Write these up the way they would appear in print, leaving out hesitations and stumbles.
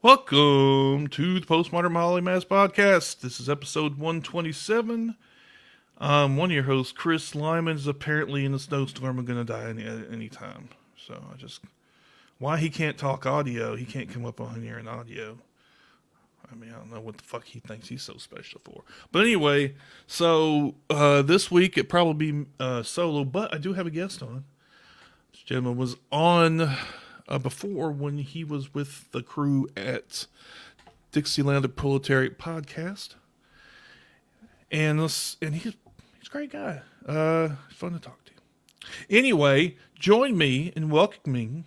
Welcome to the Postmodern Molly Mass Podcast. This is episode 127. One of your hosts, Chris Lyman, is apparently in a snowstorm and going to die any time. So why he can't talk audio, he can't come up on here in audio. I mean, I don't know what the fuck he thinks he's so special for. But anyway, this week it probably be solo, but I do have a guest on. This gentleman was on before when he was with the crew at Dixieland, the Proletariat podcast, and he's a great guy. It's fun to talk to. Anyway, join me in welcoming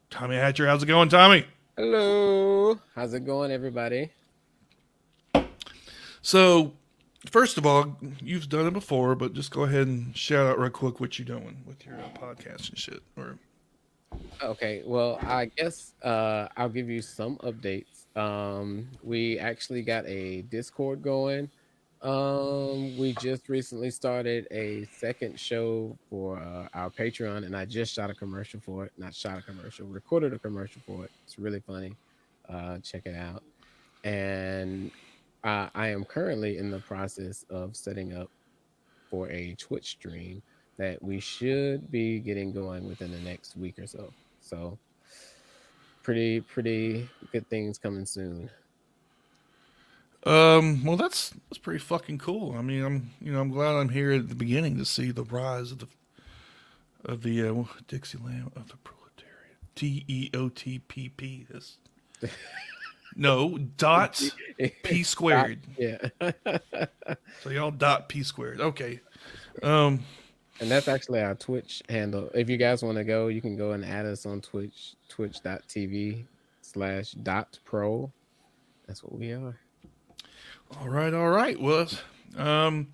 Tommy Hatcher. How's it going, Tommy? Hello. How's it going, everybody? So, first of all, you've done it before, but just go ahead and shout out real quick what you're doing with your podcast and shit. Okay, well, I guess I'll give you some updates. We actually got a Discord going. We just recently started a second show for our Patreon, and I just shot a commercial for it. Not shot a commercial, recorded a commercial for it. It's really funny. Check it out. And I am currently in the process of setting up for a Twitch stream that we should be getting going within the next week or so. So pretty good things coming soon. Well, that's pretty fucking cool. I mean, I'm glad I'm here at the beginning to see the rise of the Dixieland of the Proletariat. TEOTPP. This no dot P squared. Yeah. So y'all dot P squared. Okay. And that's actually our Twitch handle. If you guys want to go, you can go and add us on Twitch, twitch.tv/.pro. That's what we are. All right. Well, so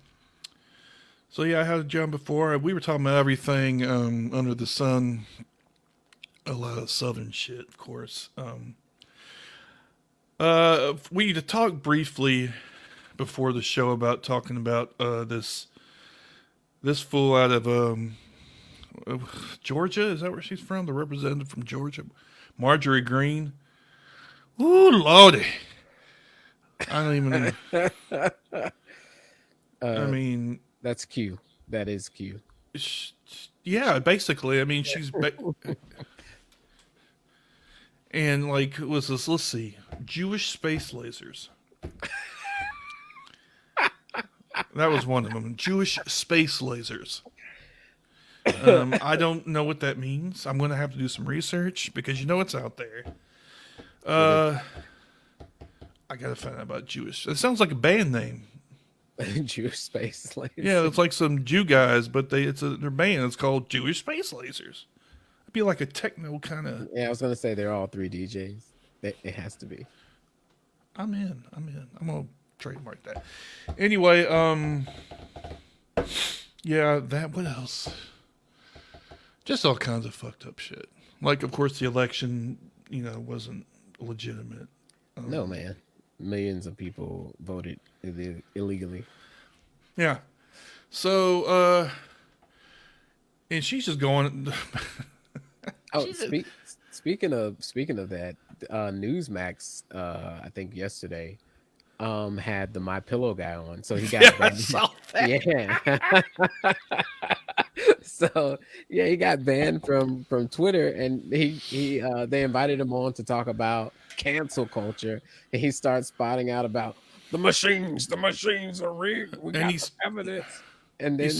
yeah, I had John before. We were talking about everything under the sun. A lot of southern shit, of course. We need to talk briefly before the show about talking about this fool out of Georgia. Is that where she's from? The representative from Georgia, Marjorie Greene. Ooh, lordy. I don't even. I mean, that's Q. That is Q. Yeah, basically. I mean, she's. And like, was this? Let's see, Jewish space lasers. That was one of them. Jewish space lasers. I don't know what that means. I'm going to have to do some research because it's out there. I gotta find out about Jewish. It sounds like a band name. Jewish space lasers. Yeah, it's like some Jew guys, but their band. It's called Jewish Space Lasers. It'd be like a techno kind of. Yeah, I was gonna say they're all three DJs. It has to be. I'm in. I'm gonna trademark that. Anyway, yeah, that. What else? Just all kinds of fucked up shit. Like, of course, the election, wasn't legitimate. No, man. Millions of people voted illegally. Yeah. So, and she's just going. Speaking of that, Newsmax, I think yesterday, had the My Pillow guy on, so he got I saw that. Yeah. So yeah, he got banned from Twitter, and they invited him on to talk about cancel culture, and he starts spotting out about the machines are rigged. We got evidence. And then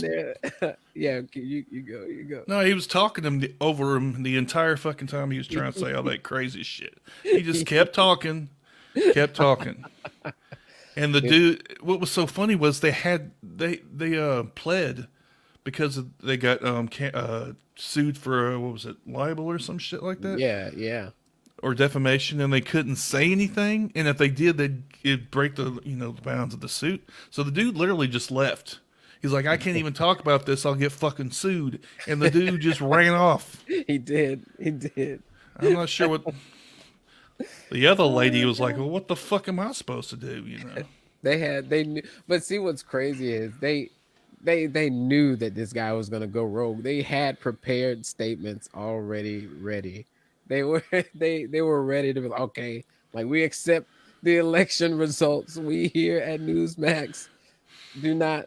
yeah, you go. No, he was talking over him the entire fucking time he was trying to say all that crazy shit. He just kept talking. And the dude, what was so funny was they pled because they got sued for what was it, libel or some shit like that? Yeah. Or defamation, and they couldn't say anything. And if they did, it'd break the the bounds of the suit. So the dude literally just left. He's like, I can't even talk about this. I'll get fucking sued. And the dude just ran off. He did. I'm not sure what. The other lady was like, well, what the fuck am I supposed to do? They knew. But see, what's crazy is they knew that this guy was going to go rogue. They had prepared statements already ready They were they were ready to be like, okay, like we accept the election results. We here at Newsmax do not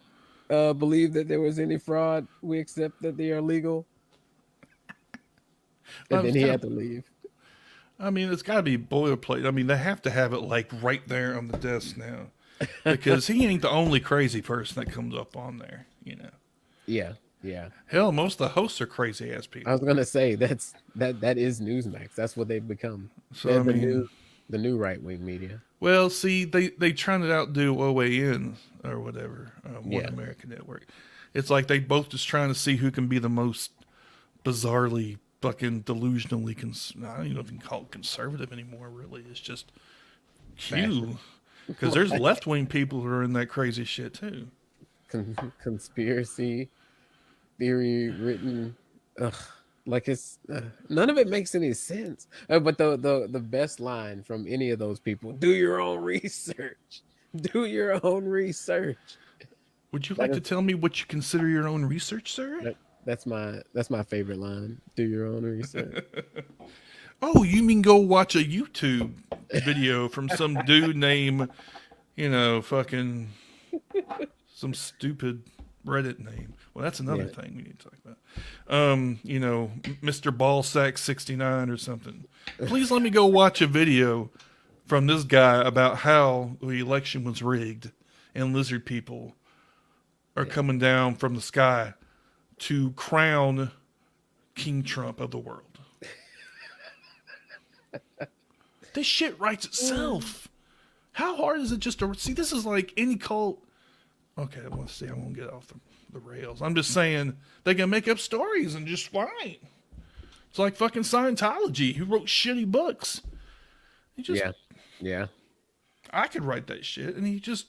believe that there was any fraud. We accept that they are legal. I And then was he kind had of, to leave. I mean, it's got to be boilerplate. I mean, they have to have it like right there on the desk now, because he ain't the only crazy person that comes up on there. You know, Yeah, yeah. hell, most of the hosts are crazy ass I was people. gonna say that is Newsmax. That's what they've become. So They're I mean, the new right wing media. well, see, they trying to outdo OAN or whatever, One Yeah, American Network. It's like they both just trying to see who can be the most bizarrely fucking delusionally. I don't even know if you can call it conservative anymore. Really, it's just fashion. Q. Because there's left wing people who are in that crazy shit too. Conspiracy theory written. Ugh, like it's none of it makes any sense. But the best line from any of those people: "Do your own research. Do your own research." Would you That like to is tell me what you consider your own research, sir? that, that's my favorite line. Do your own research. Oh, you mean go watch a YouTube video from some dude named, fucking some stupid Reddit name. Well, that's another Yeah, thing we need to talk about. Mr. Ballsack69 or something. Please let me go watch a video from this guy about how the election was rigged and lizard people are yeah. coming down from the sky to crown King Trump of the world. This shit writes itself. How hard is it just to see? This is like any cult. Okay, let's see. I won't get off the rails. I'm just saying they can make up stories and just fine. It's like fucking Scientology, who wrote shitty books. He just, Yeah, yeah. I could write that shit, and you just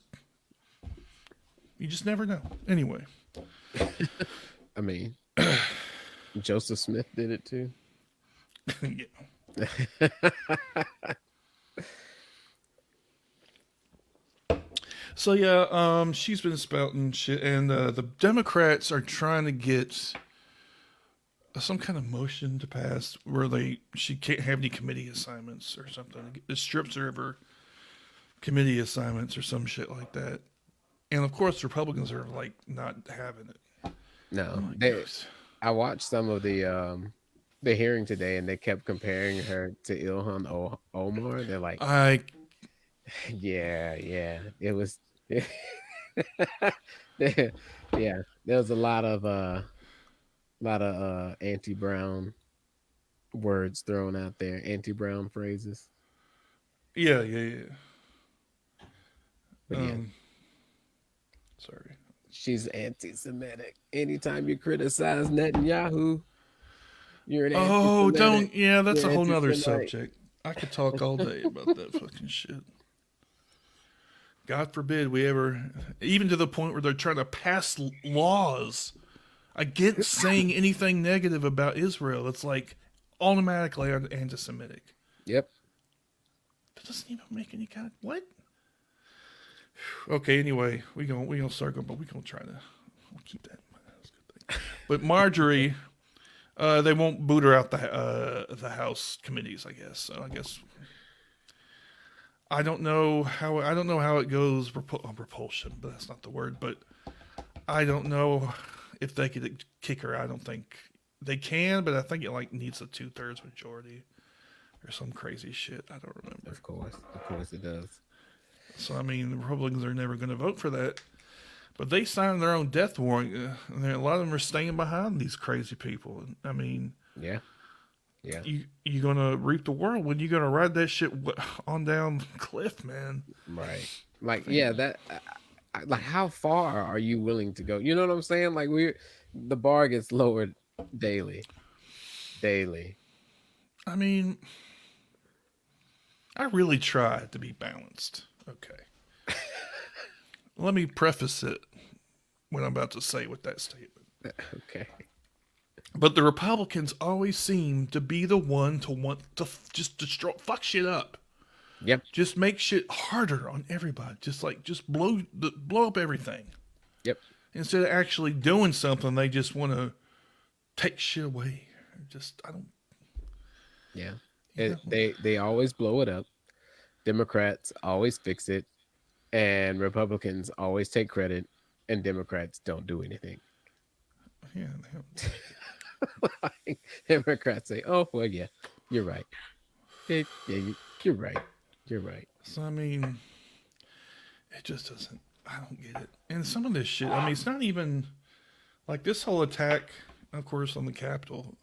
never know. Anyway, I mean, Joseph Smith did it too. yeah. So yeah, she's been spouting shit, and the Democrats are trying to get some kind of motion to pass where she can't have any committee assignments or something. It strips her of her committee assignments or some shit like that. And of course, Republicans are like not having it. No, I'm like, they. I watched some of the hearing today, and they kept comparing her to Omar. They're like, I yeah, yeah, it was. yeah, there was a lot of anti-Brown words thrown out there, anti-Brown phrases. yeah. But yeah, Sorry. she's anti-Semitic. Anytime you criticize Netanyahu, you're an Oh, anti-Semitic. don't. Yeah, that's You're a whole nother anti-Semite. subject. I could talk all day about that fucking shit. God forbid we ever, even to the point where they're trying to pass laws against saying anything negative about Israel. It's like automatically anti-Semitic. Yep. That doesn't even make any kind of what? Okay, anyway, we gonna start going, but we gonna try to keep that. That's a good thing. But Marjorie, they won't boot her out the House committees. I guess. So I guess I don't know how it goes. Repulsion, but that's not the word. But I don't know if they could kick her. I don't think they can, but I think it like needs a 2/3 majority or some crazy shit. I don't remember. Of course it does. So I mean, the Republicans are never going to vote for that. But they signed their own death warrant, and a lot of them are staying behind these crazy people. I mean, Yeah, yeah. you gonna reap the whirlwind. You gonna ride that shit on down the cliff, man. Right. Like, yeah, that like how far are you willing to go? You know what I'm saying? Like the bar gets lowered daily. Daily. I mean, I really try to be balanced. Okay. Let me preface it what I'm about to say with that statement. Okay. But the Republicans always seem to be the one to want to just destroy, fuck shit up. Yep. Just make shit harder on everybody. Just blow up everything. Yep. Instead of actually doing something, they just want to take shit away. I don't. Yeah. Yeah, They always blow it up. Democrats always fix it, and Republicans always take credit, and Democrats don't do anything. yeah. Like, Democrats say, "Oh, well, yeah, you're right. Yeah, you're right. You're right." So I mean, it just doesn't. I don't get it. And some of this shit. I mean, it's not even like this whole attack, of course, on the Capitol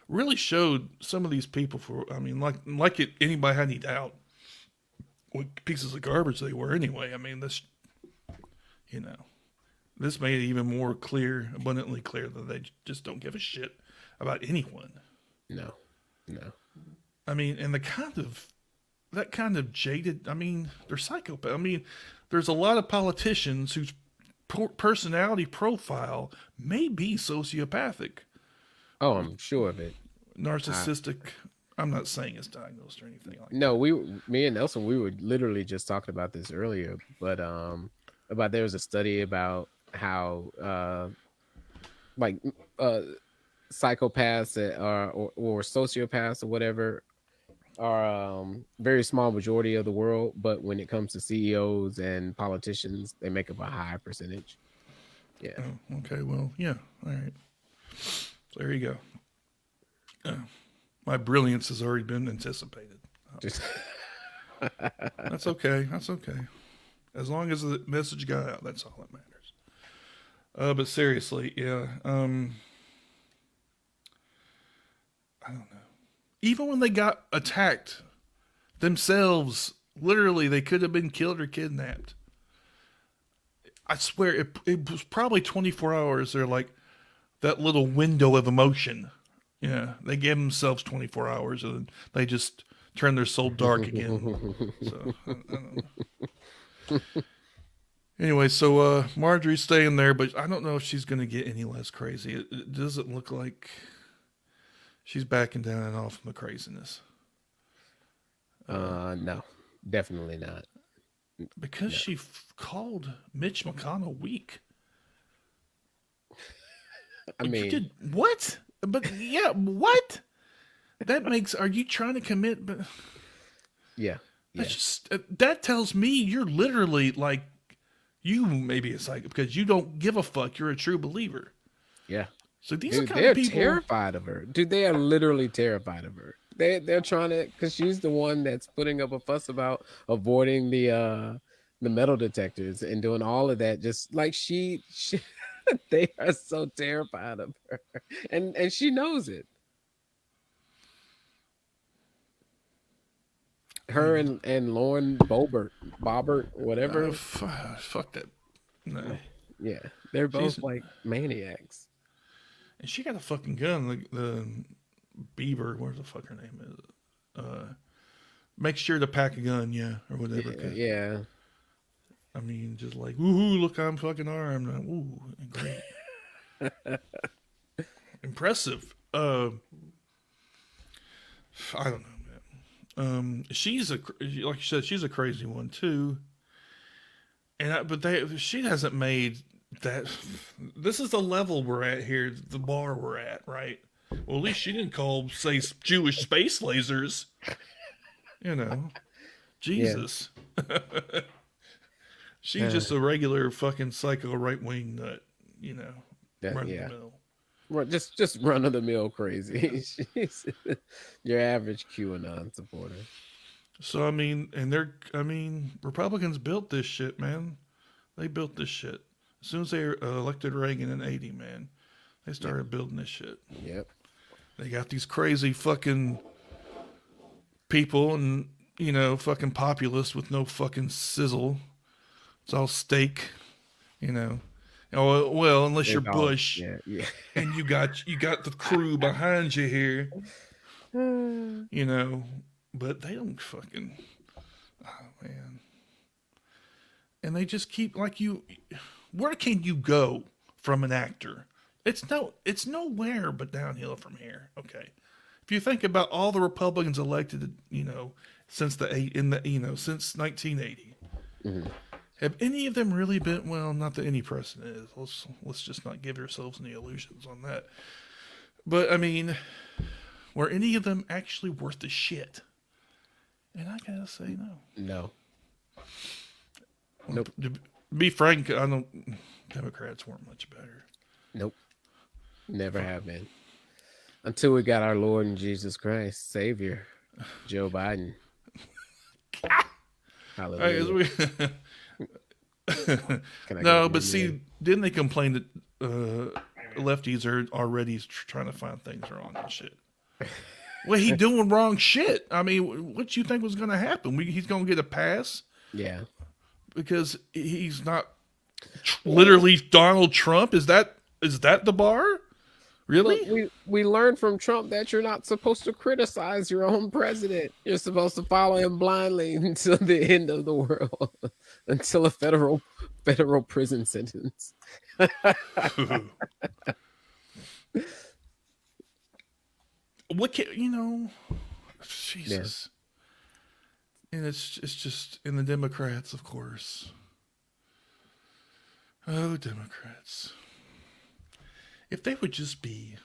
really showed some of these people for. I mean, anybody had any doubt what pieces of garbage they were anyway. I mean, you know, this made it even more clear, abundantly clear that they just don't give a shit about anyone. No, no. I mean, and that kind of jaded. I mean, they're psychopaths. I mean, there's a lot of politicians whose personality profile may be sociopathic, Oh, I'm sure of it. I narcissistic. I'm not saying it's diagnosed or anything like No, that. me and Nelson, we were literally just talking about this earlier, but about there was a study about how like uh psychopaths or sociopaths or whatever are very small majority of the world, but when it comes to CEOs and politicians, they make up a high percentage. Yeah. Oh, okay. Well, yeah. All right. So there you go. My brilliance has already been anticipated. Just That's okay. That's okay. As long as the message got out, that's all that matters. But seriously, yeah. I don't know. Even when they got attacked themselves, literally, they could have been killed or kidnapped. I swear, it was probably 24 hours. They're like that little window of emotion. Yeah, they gave themselves 24 hours and they just turned their soul dark again. So, I don't know. Anyway, so Marjorie's staying there, but I don't know if she's going to get any less crazy. It doesn't look like she's backing down and off from the craziness. no, definitely not. Because No. she called Mitch McConnell weak. I You mean, did what? But yeah, what? That makes. Are you trying to commit? But yeah, that's yeah, just that tells me you're literally like you maybe a psycho because you don't give a fuck. You're a true believer. yeah. So these are Dude, kind of they're people. terrified of her. Dude, they are literally terrified of her. They're trying to, because she's the one that's putting up a fuss about avoiding the metal detectors and doing all of that. Just like she they are so terrified of her, and she knows it. Her Yeah. and Lauren Boebert, whatever. Fuck that. No, Yeah, they're both she's like maniacs. and she got a fucking gun. The Beaver, where the fuck her name is. Make sure to pack a gun, yeah, or whatever. Yeah, Cause yeah. I mean, just like woohoo, look, I'm fucking armed. Ooh, great, impressive. I don't know, man. She's like you said, she's a crazy one too. But she hasn't made that. This is the level we're at here, the bar we're at, right? Well, at least she didn't call, say, Jewish space lasers. You know, Yeah. Jesus. She's just a regular fucking psycho right wing nut. You know, That run of the yeah. mill. Just run of the mill crazy. She's your average QAnon supporter. So I mean, Republicans built this shit, man. They built this shit. As soon as they elected Reagan in '80, man, they Yep. started building this shit. Yep. They got these crazy fucking people and fucking populists with no fucking sizzle. It's all steak, you know. Oh well, unless you're It's all Bush yeah, yeah. and you got the crew behind you here, you know. But they don't fucking. Oh man. And they just keep like you. Where can you go from an actor? It's nowhere but downhill from here. Okay, if you think about all the Republicans elected, since since 1980, Mhm. have any of them really been? Well, not that any precedent is. Let's just not give ourselves any illusions on that. But I mean, Were any of them actually worth the shit? And I gotta say no. No. Nope. To be frank, I don't. Democrats weren't much better. Nope. Never have been. Until we got our Lord and Jesus Christ, Savior, Joe Biden. Hallelujah. Can I get No, an but amen? see, didn't they complain that lefties are already trying to find things wrong and shit? Well, he doing wrong shit. I mean, what you think was going to happen? He's going to get a pass Yeah. because he's not literally Donald Trump. Is that the bar? Really? Look, we learned from Trump that you're not supposed to criticize your own president. You're supposed to follow him blindly until the end of the world, until a federal prison sentence. What can Jesus. Yeah. And it's just in the Democrats, of course. Oh, Democrats. If they would just be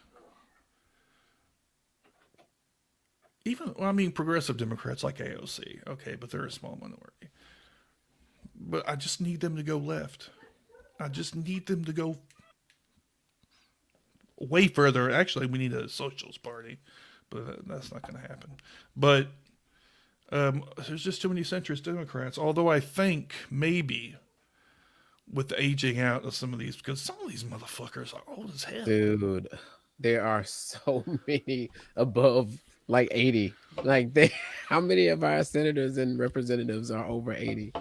progressive Democrats like AOC, okay, but they're a small minority. But I just need them to go left. I just need them to go way further. Actually, we need a socialist party, but that's not going to happen. But there's just too many centrist Democrats. Although I think maybe with the aging out of some of these, because some of these motherfuckers are old as hell. Dude, there are so many above like 80. Like how many of our senators and representatives are over 80?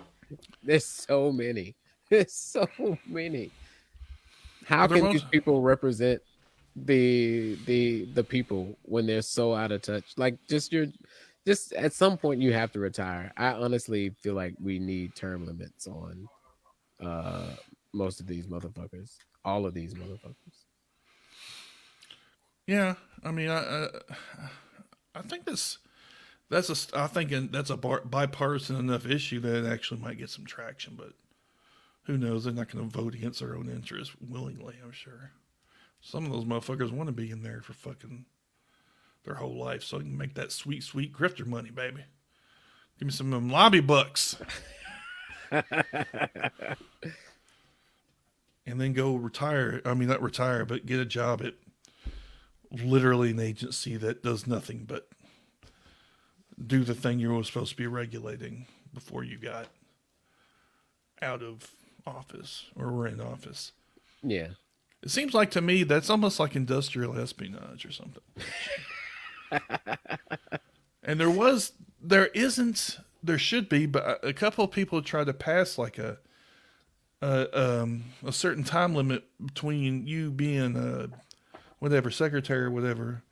There's so many. There's so many. How can these people represent the people when they're so out of touch? Like just at some point you have to retire. I honestly feel like we need term limits on most of these motherfuckers. All of these motherfuckers. Yeah, I mean, I think I think that's a bipartisan enough issue that it actually might get some traction. But who knows? They're not going to vote against their own interests willingly. I'm sure some of those motherfuckers want to be in there for fucking their whole life, so they can make that sweet, sweet grifter money, baby. Give me some of them lobby bucks. And then go retire. I mean, not retire, but get a job at literally an agency that does nothing but do the thing you were supposed to be regulating before you got out of office or were in office. Yeah. It seems like to me that's almost like industrial espionage or something. And there should be, but a couple of people tried to pass like a certain time limit between you being a whatever secretary or whatever,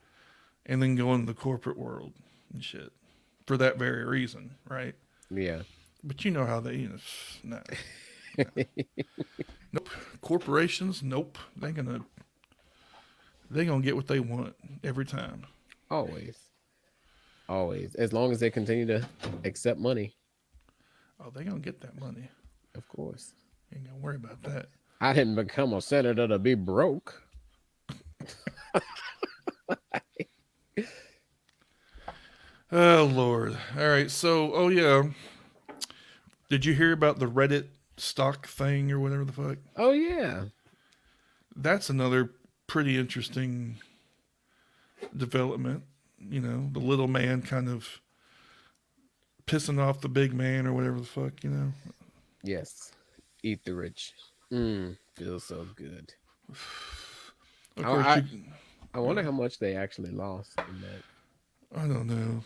and then going to the corporate world and shit for that very reason, right? Yeah. But you know how they, no. Nope. Corporations, nope. They're gonna get what they want every time. Always. As long as they continue to accept money. Oh, they're gonna get that money. Of course. Ain't gonna worry about that. I didn't become a senator to be broke. Oh Lord. All right. So, yeah. Did you hear about the Reddit stock thing or whatever the fuck? Oh yeah. That's another pretty interesting development. You know, the little man kind of pissing off the big man or whatever the fuck, Yes. Eat the rich. Feels so good. Of course, I wonder how much they actually lost in that. I don't know.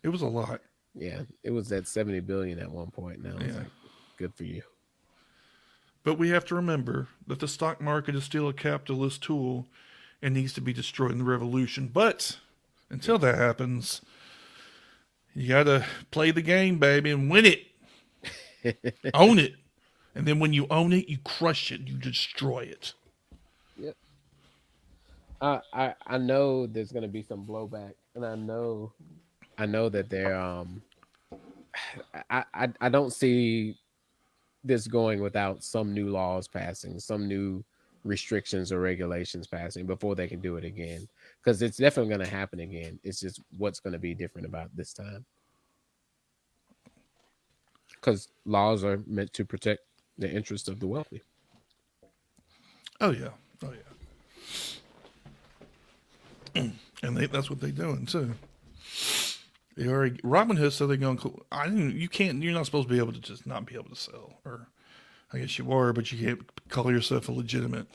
It was a lot. Yeah, it was at 70 billion at one point. Now it's like, good for you. But we have to remember that the stock market is still a capitalist tool and needs to be destroyed in the revolution. But until that happens, you got to play the game, baby, and win it. Own it. And then when you own it, you crush it. You destroy it. Yep. I know there's going to be some blowback, and I know that they're I don't see this going without some new laws passing, some new restrictions or regulations passing before they can do it again. because it's definitely going to happen again. It's just what's going to be different about this time, because laws are meant to protect the interest of the wealthy. Oh yeah, oh yeah, and that's what they're doing too. They already Robin Hood said they're going. I didn't. You can't. You're not supposed to be able to just not be able to sell, or I guess you are, but you can't call yourself a legitimate.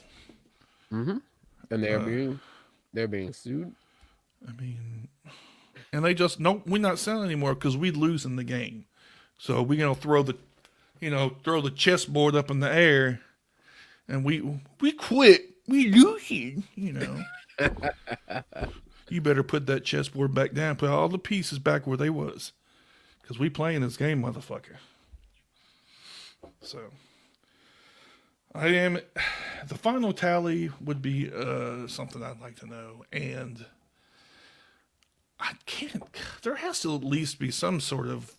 Hmm. And Uh, they're being sued. I mean, and they just no. We're not selling anymore because we lose in the game. So we're gonna throw the chessboard up in the air, and we quit. We losing. You better put that chessboard back down. Put all the pieces back where they was, because we playing this game, motherfucker. So I am. The final tally would be something I'd like to know, and I can't. There has to at least be some sort of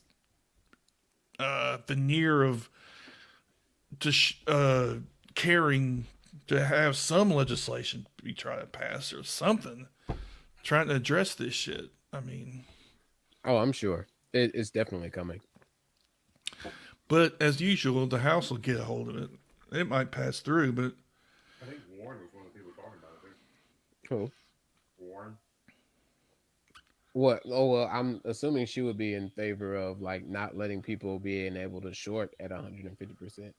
veneer of caring to have some legislation be tried to pass or something trying to address this shit. I mean, Oh, I'm sure it's definitely coming. but as usual, the House will get a hold of it. It might pass through, but I think Warren was one of the people talking about it too. Cool. Warren. What? Oh well, I'm assuming she would be in favor of like not letting people being able to short at 150%.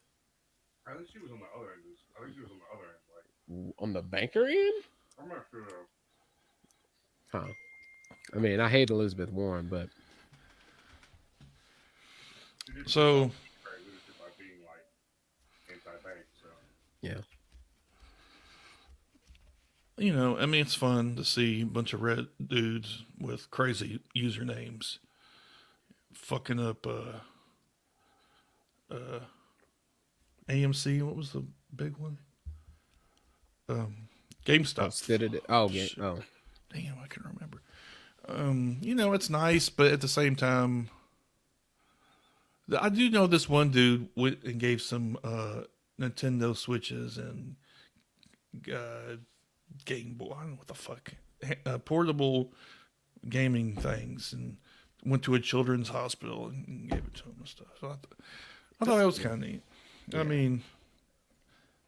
I think she was on the other end. I think she was on the other end. Like On the banker end? I'm not sure though. Huh. I mean, I hate Elizabeth Warren, but She did do so something for leadership by being like anti-bank. So yeah. I mean, it's fun to see a bunch of red dudes with crazy usernames fucking up AMC. What was the big one? Oh, GameStop. Citadel. Oh, yeah. Shit. Oh, Damn, I can remember. It's nice, but at the same time, I do know this one dude went and gave some Nintendo Switches and uh, Game Boy. I don't know what the fuck. Portable gaming things, and went to a children's hospital and gave it to him and stuff. So I thought that was kind of neat. I yeah. mean,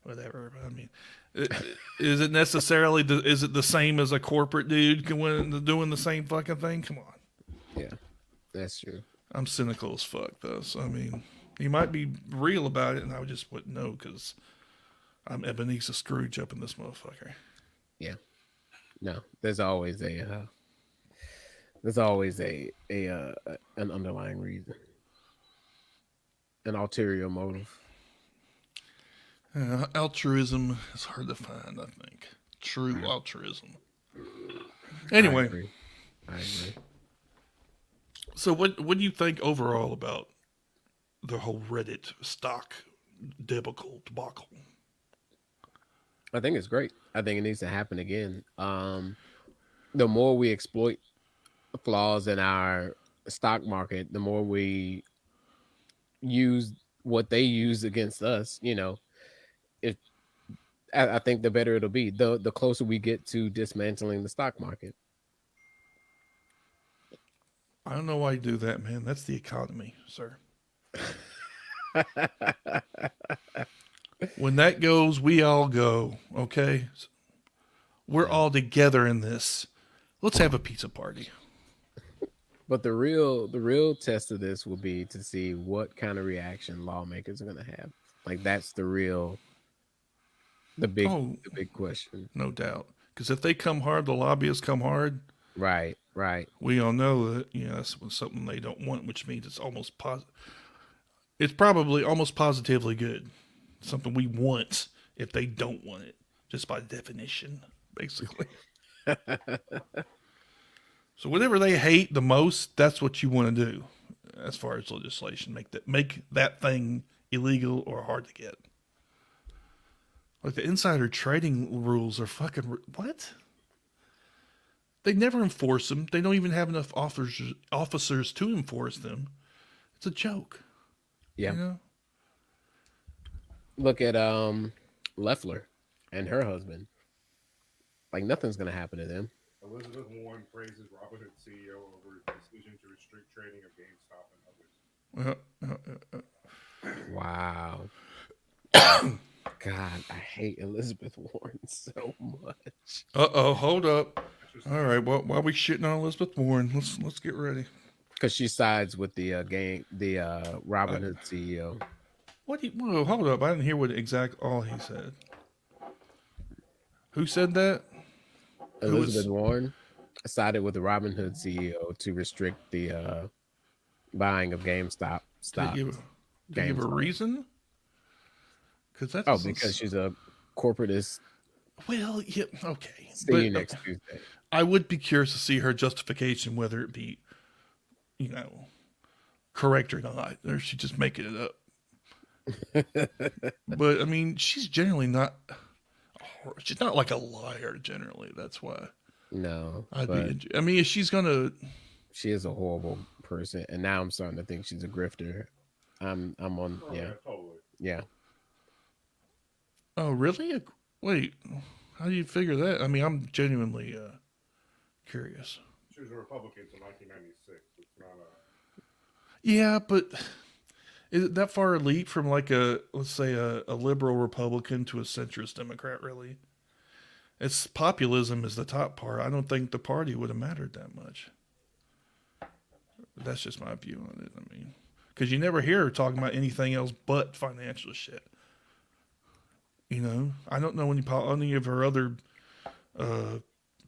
whatever. I mean, is it necessarily is it the same as a corporate dude doing the same fucking thing? Come on. Yeah. That's true. I'm cynical as fuck though. So I mean, he might be real about it, and I just wouldn't know because I'm Ebenezer Scrooge up in this motherfucker. Yeah. No, there's always an underlying reason, an ulterior motive. Altruism is hard to find. I think true I, altruism. I Anyway, agree. I agree. so what do you think overall about the whole Reddit stock debacle? I think it's great. I think it needs to happen again. The more we exploit flaws in our stock market, the more we use what they use against us. If I think the better it'll be. The closer we get to dismantling the stock market. I don't know why you do that, man. That's the economy, sir. When that goes, we all go. Okay, we're Yeah. all together in this. Let's have a pizza party. But the real test of this will be to see what kind of reaction lawmakers are going to have. Like that's the big Oh, the big question. no doubt. Because if they come hard, the lobbyists come hard. Right, right. We all know that that's something they don't want, which means it's probably almost positively good. Something we want if they don't want it, just by definition, basically. So whatever they hate the most, that's what you want to do, as far as legislation. Make that thing illegal or hard to get. Like the insider trading rules are fucking what? They never enforce them. They don't even have enough officers to enforce them. It's a joke, Yeah. you know. Look at Leffler and her husband. Like nothing's going to happen to them. Elizabeth Warren praises Robinhood CEO over his decision to restrict trading of GameStop and others. Wow. God, I hate Elizabeth Warren so much. Hold up. That's just All right, well, why are we shitting on Elizabeth Warren? Let's get ready. Because she sides with the Uh, Robinhood CEO. Whoa, hold up. I didn't hear what exact all he said. Who said that? Who Elizabeth was? Warren sided with the Robinhood CEO to restrict the buying of GameStop Did stock. he give a reason? Because that Oh, doesn't. because she's a corporatist. Well, yeah, okay, See but you next Tuesday. I would be curious to see her justification, whether it be, you know, correct or not, or she just making it up. But I mean, she's generally not. She's not like a liar. Generally, that's why No, I'd but be. I mean, if she's gonna. she is a horrible person, and now I'm starting to think she's a grifter. I'm on. oh, Yeah, totally. yeah. Oh, really? Wait, how do you figure that? I mean, I'm genuinely curious. She was a Republican until 1996. It's not a. Yeah, but is it that far elite from like let's say a liberal Republican to a centrist Democrat? Really, it's populism is the top part. I don't think the party would have mattered that much. That's just my view on it. I mean, because you never hear her talking about anything else but financial shit. You know, I don't know any of her other uh,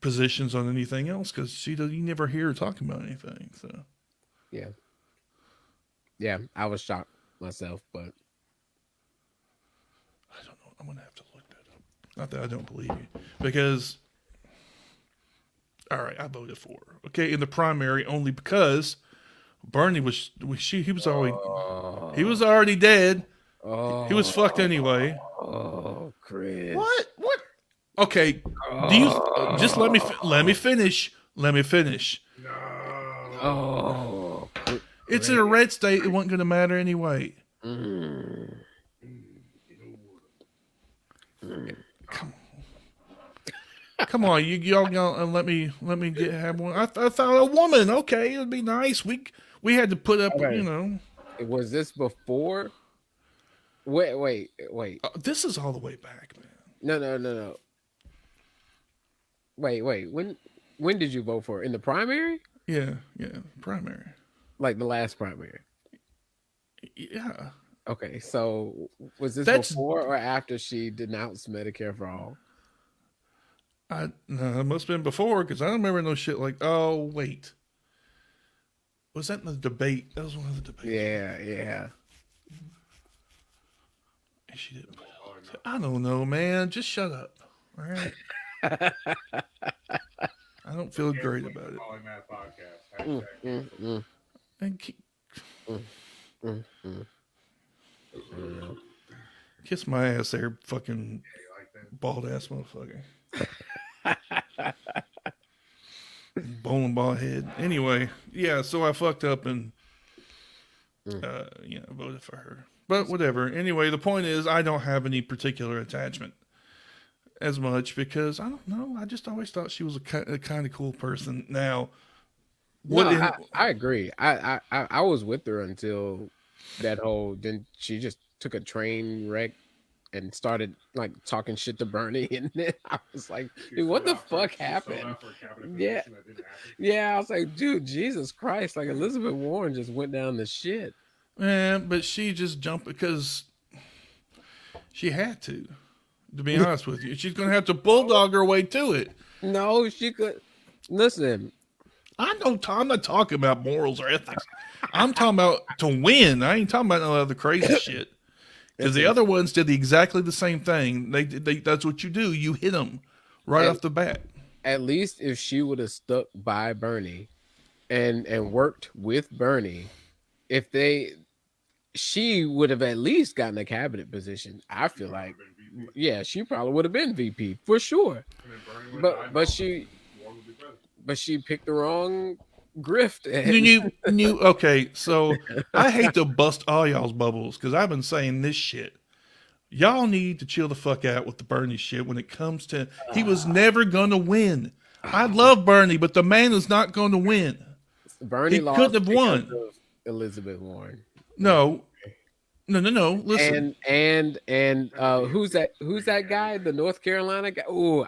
positions on anything else because she does. You never hear her talking about anything. So Yeah. Yeah, I was shocked myself, but I don't know. I'm gonna have to look that up. Not that I don't believe you, because all right, I voted for her. Okay, in the primary only because Bernie he was already dead. He was fucked anyway. Chris. What? Okay, do you just let me finish? Let me finish. No. Oh, It's in a red state. It wasn't going to matter anyway. Mm. Come on, y'all gonna let me have one. I thought a woman. Okay, it'd be nice. We had to put up. Okay. You know, Was this before? Wait. this is all the way back, man. No. Wait. When did you vote for it? In the primary? Yeah, primary. Like the last primary? Yeah, Okay, so was this That's- before or after she denounced Medicare for all? no, it must have been before because I don't remember no shit like. Oh wait, was that in the debate? That was one of the debates. Yeah. And she didn't. I don't know, man. Just shut up. All right. I don't feel great about it. Polymath podcast. Hashtag And kiss my ass there, fucking like that. bald ass motherfucker. Bowling ball head. Anyway, yeah, so I fucked up and voted for her. But whatever. Anyway, the point is I don't have any particular attachment as much because I don't know. I just always thought she was a kind of cool person. Now, I agree. I was with her until that whole. Then she just took a train wreck and started like talking shit to Bernie, and then I was like, dude, what the fuck happened? Yeah, I was like, dude, Jesus Christ! Like Elizabeth Warren just went down the shit. Man, but she just jumped because she had to. To be honest with you, she's gonna have to bulldog her way to it. No, she could. Listen, I'm not talking about morals or ethics. I'm talking about to win. I ain't talking about no other crazy shit. Because the other ones did exactly the same thing. They that's what you do. You hit them right off the bat. At least if she would have stuck by Bernie and worked with Bernie, she would have at least gotten a cabinet position. I feel like, yeah, she probably would have been VP for sure. But she picked the wrong grift. Okay, so I hate to bust all y'all's bubbles because I've been saying this shit. Y'all need to chill the fuck out with the Bernie shit when it comes to he was never gonna win. I Oh, love Bernie, but the man is not going to win. Bernie He couldn't lost have because won. of Elizabeth Warren. I'm No, no, no, no. Listen, who's that? Who's that guy? The North Carolina guy? Oh,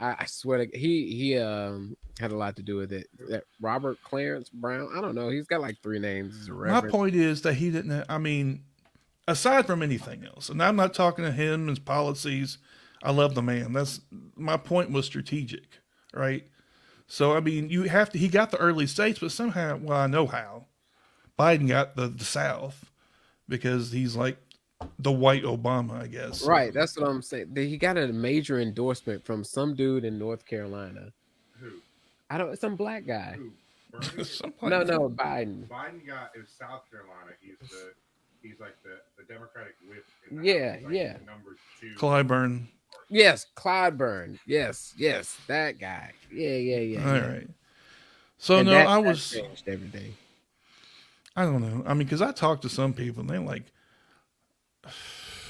I swear to he had a lot to do with it. That Robert Clarence Brown. I don't know. He's got like three names. He's a my reverend. point is that he didn't. I mean, aside from anything else, and I'm not talking to him and his policies. I love the man. That's my point was strategic, right? So I mean, you have to. He got the early states, but somehow, well, I know how Biden got the South because he's like the white Obama, I guess. So Right. That's what I'm saying. He got a major endorsement from some dude in North Carolina. Who? I don't. Some black guy. Who? Bernie? something No, like no, Biden. Biden got in South Carolina. He's like the Democratic whip in the House. Yeah, He's like yeah. the number two. Clyburn. Yes, Clyburn. Yes, yes, that guy. Yeah, yeah, yeah, All yeah. right. So And no, that I that was. changed everything. I don't know. I mean, because I talked to some people, and they're like,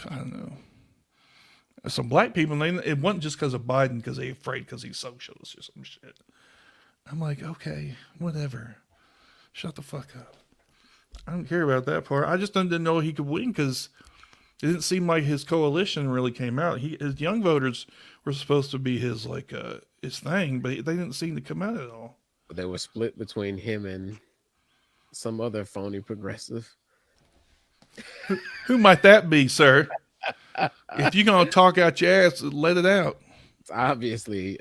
I don't know. Some black people, they it wasn't just because of Biden, because they afraid because he's socialist or some shit. I'm like, okay, whatever. Shut the fuck up. I don't care about that part. I just didn't know he could win because it didn't seem like his coalition really came out. His young voters were supposed to be his his thing, but they didn't seem to come out at all. They were split between him and some other phony progressive. Who might that be, sir? If you're gonna talk out your ass, let it out. It's obviously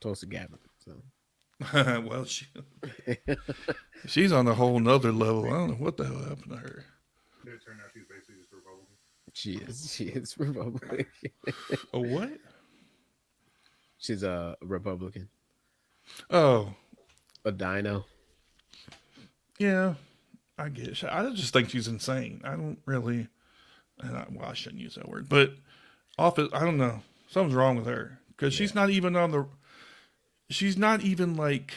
Tulsi Gabbard. So Well, she's on a whole nother level. I don't know what the hell happened to her. It turned out she's basically just Republican. she is Republican. Oh, what? She's a Republican. Oh, A dino. yeah. I guess. I just think she's insane. I don't really. Well, I shouldn't use that word, but office. I don't know. Something's wrong with her because she's not even on the. She's not even like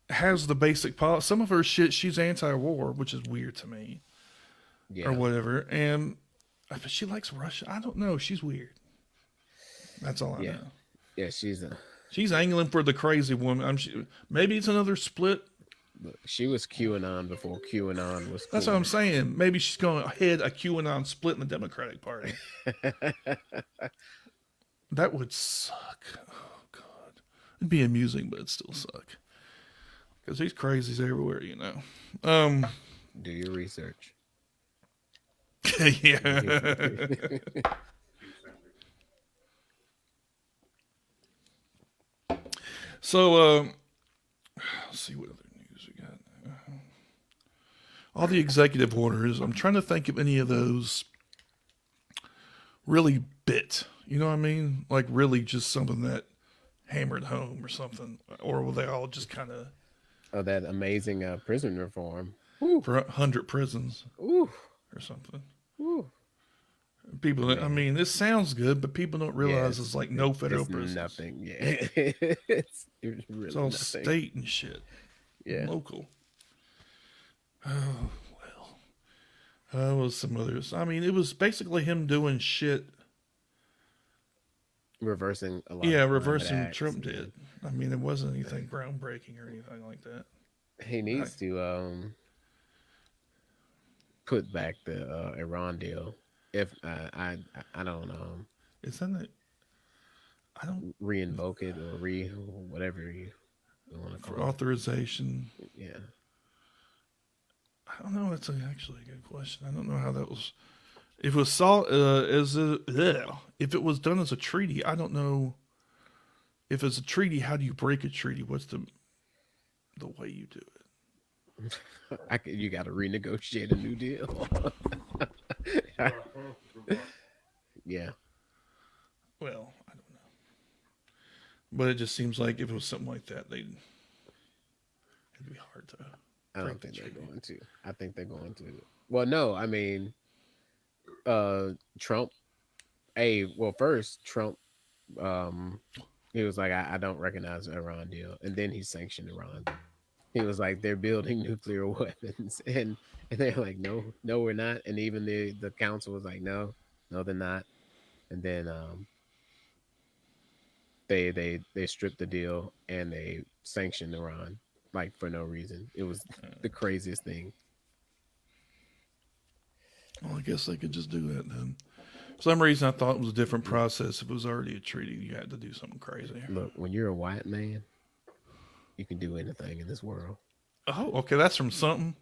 has the basic policy. Some of her shit, she's anti-war, which is weird to me, Yeah. or whatever. And but she likes Russia. I don't know. She's weird. That's all I Yeah. know. Yeah, she's a She's angling for the crazy woman. Maybe it's another split. look, she was QAnon before QAnon was cool. That's what I'm saying. Maybe she's going to head a QAnon split in the Democratic Party. That would suck. Oh God, it'd be amusing, but it'd still suck because these crazies everywhere, you know. Do your research. Yeah. So, let's see what other news we got. All the executive orders. I'm trying to think of any of those really bit. You know what I mean? Like really just something that hammered home or something, or were they all just kind of Oh, that amazing prison reform. for 100 prisons Ooh, or something? ooh. People, I mean, this sounds good, but people don't realize Yes, it's like no federal it's prisons. nothing. Yeah, it's really It's all nothing. state and shit, Yeah, local. Oh well, was some others. I mean, it was basically him doing shit. reversing a lot. Yeah, of climate reversing acts, Trump and did. I mean, it wasn't anything groundbreaking or anything like that. he needs to put back the Iran deal. If I don't Isn't it? I don't re-invoke it or whatever you want to for call it. authorization. Yeah, I don't know. That's actually a good question. I don't know how that was. If it was saw as a, ugh, if it was done as a treaty, I don't know. If it's a treaty, how do you break a treaty? What's the way you do it? you got to renegotiate a new deal. Yeah, Well, I don't know. But it just seems like if it was something like that, it'd be hard to. I break don't the think they're treaty. going to. I think they're going to. Well, no, I mean, Trump. Hey, well, first Trump, he was like, I don't recognize the Iran deal, and then he sanctioned Iran. He was like, they're building nuclear weapons, and they're like, no, we're not. And even the council was like, no, they're not. And then they stripped the deal and they sanctioned Iran like for no reason. It was the craziest thing. Well, I guess they could just do that then. For some reason, I thought it was a different process. If it was already a treaty, you had to do something crazy. Look, when you're a white man, you can do anything in this world. Oh, okay, that's from something.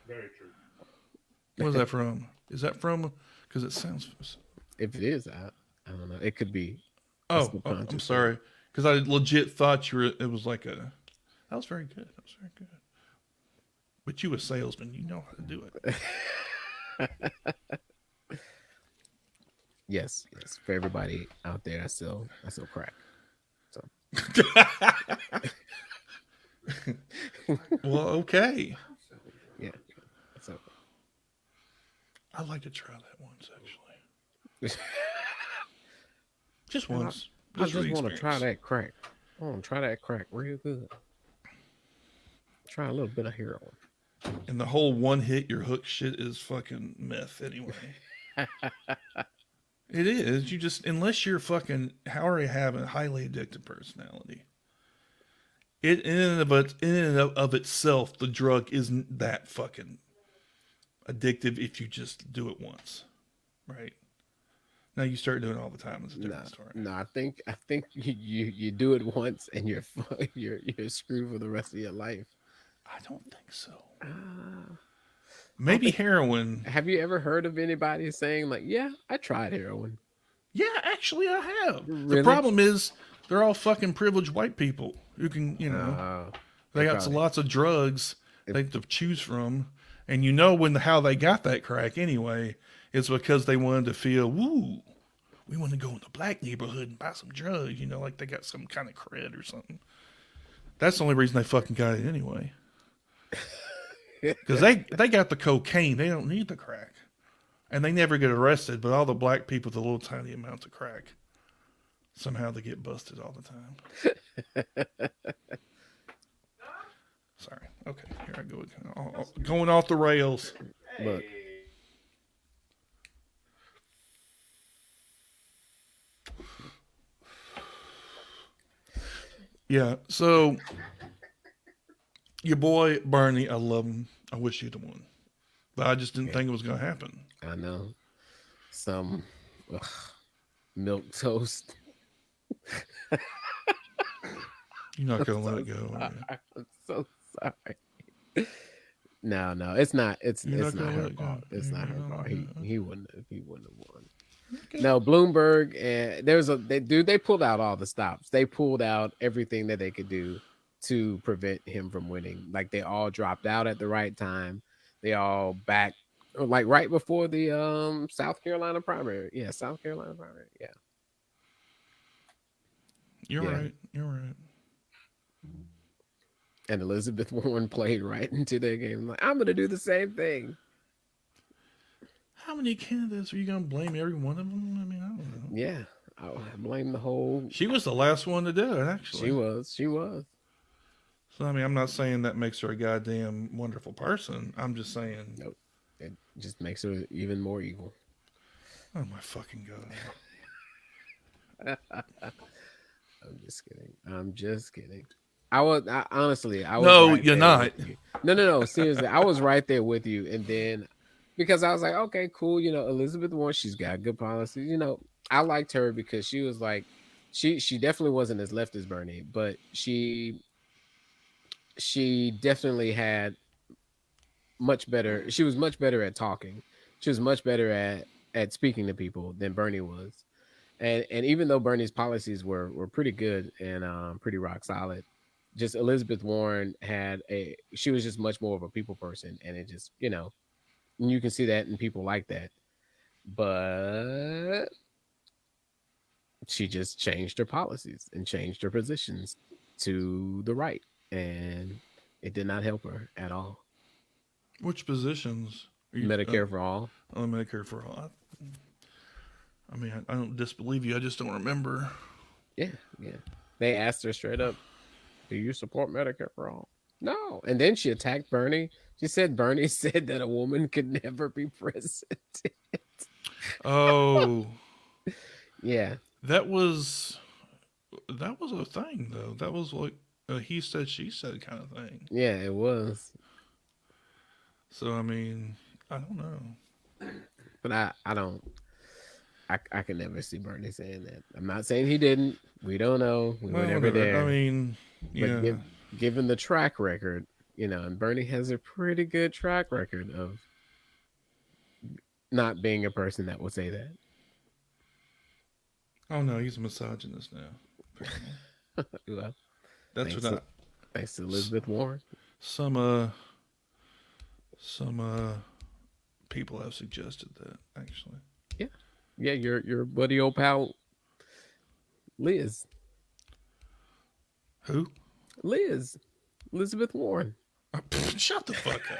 Very true. Where's that from? Is that from? Because it sounds. If it is, I don't know. It could be. Oh, I'm sorry. Because I legit thought you were. It was like a. That was very good. That was very good. But you a salesman, you know how to do it. Yes. For everybody out there, I still crack. So. Well, okay. Yeah. So. I'd like to try that once, actually. Just once. I just want to try that crack. I want to try that crack real good. Try a little bit of heroin. And the whole one hit your hook shit is fucking meth anyway. It is. You just, unless you're fucking, already have a highly addictive personality. It in and of itself, the drug isn't that fucking addictive if you just do it once, right? Now you start doing it all the time. It's a different story. No, I think you do it once and you're screwed for the rest of your life. I don't think so. Maybe heroin. Have you ever heard of anybody saying like, "Yeah, I tried heroin"? Yeah, actually, I have. Really? The problem is they're all fucking privileged white people who can, they got lots of drugs they have to choose from, and how they got that crack anyway. It's because they wanted to feel, woo, we want to go in the black neighborhood and buy some drugs, like they got some kind of cred or something. That's the only reason they fucking got it anyway. Because they got the cocaine. They don't need the crack. And they never get arrested, but all the black people with the little tiny amounts of crack, somehow they get busted all the time. Sorry. Okay, here I go again. Going off the rails. Look. Yeah, so your boy Bernie, I love him. I wish he'd have won. But I just didn't think it was going to happen. I know. Some milk toast. You're not going to let it go. I'm so sorry. No, it's not. It's not her fault. It's not her fault. He wouldn't have won. Okay. No, Bloomberg and they pulled out all the stops. They pulled out everything that they could do to prevent him from winning. Like they all dropped out at the right time. They all back like right before the South Carolina primary. Yeah, South Carolina primary. Yeah. You're right. And Elizabeth Warren played right into their game. Like, I'm going to do the same thing. How many candidates are you going to blame every one of them? I mean, I don't know. Yeah, I blame the whole. She was the last one to do it, actually. She was. So, I mean, I'm not saying that makes her a goddamn wonderful person. I'm just saying. Nope. It just makes her even more evil. Oh, my fucking God. I'm just kidding. Honestly. No, you're not. No. Seriously, I was right there with you. And then, because I was like, okay, cool. Elizabeth Warren, she's got good policies. I liked her because she was like, she definitely wasn't as left as Bernie, but she definitely had she was much better at talking. She was much better at speaking to people than Bernie was. And even though Bernie's policies were pretty good and pretty rock solid, just Elizabeth Warren she was just much more of a people person, and it just, you can see that in people like that. But she just changed her policies and changed her positions to the right, and it did not help her at all. Which positions? Medicare for all. Oh, Medicare for all. I mean, I don't disbelieve you. I just don't remember. Yeah. They asked her straight up, do you support Medicare for all? No. And then she attacked Bernie. She said Bernie said that a woman could never be president. Oh. Yeah. That was That was a thing, though. That was like a he said, she said kind of thing. Yeah, it was. So, I mean, I don't know. But I don't. I can never see Bernie saying that. I'm not saying he didn't. We don't know. We were Well, never whatever. I there. mean, But yeah. given the track record, and Bernie has a pretty good track record of not being a person that will say that. Oh, no, he's a misogynist now. Apparently. Well, That's thanks what to, thanks to Elizabeth Warren. some people have suggested that, actually. Yeah, your buddy old pal Liz. Who? Elizabeth Warren. Shut the fuck up.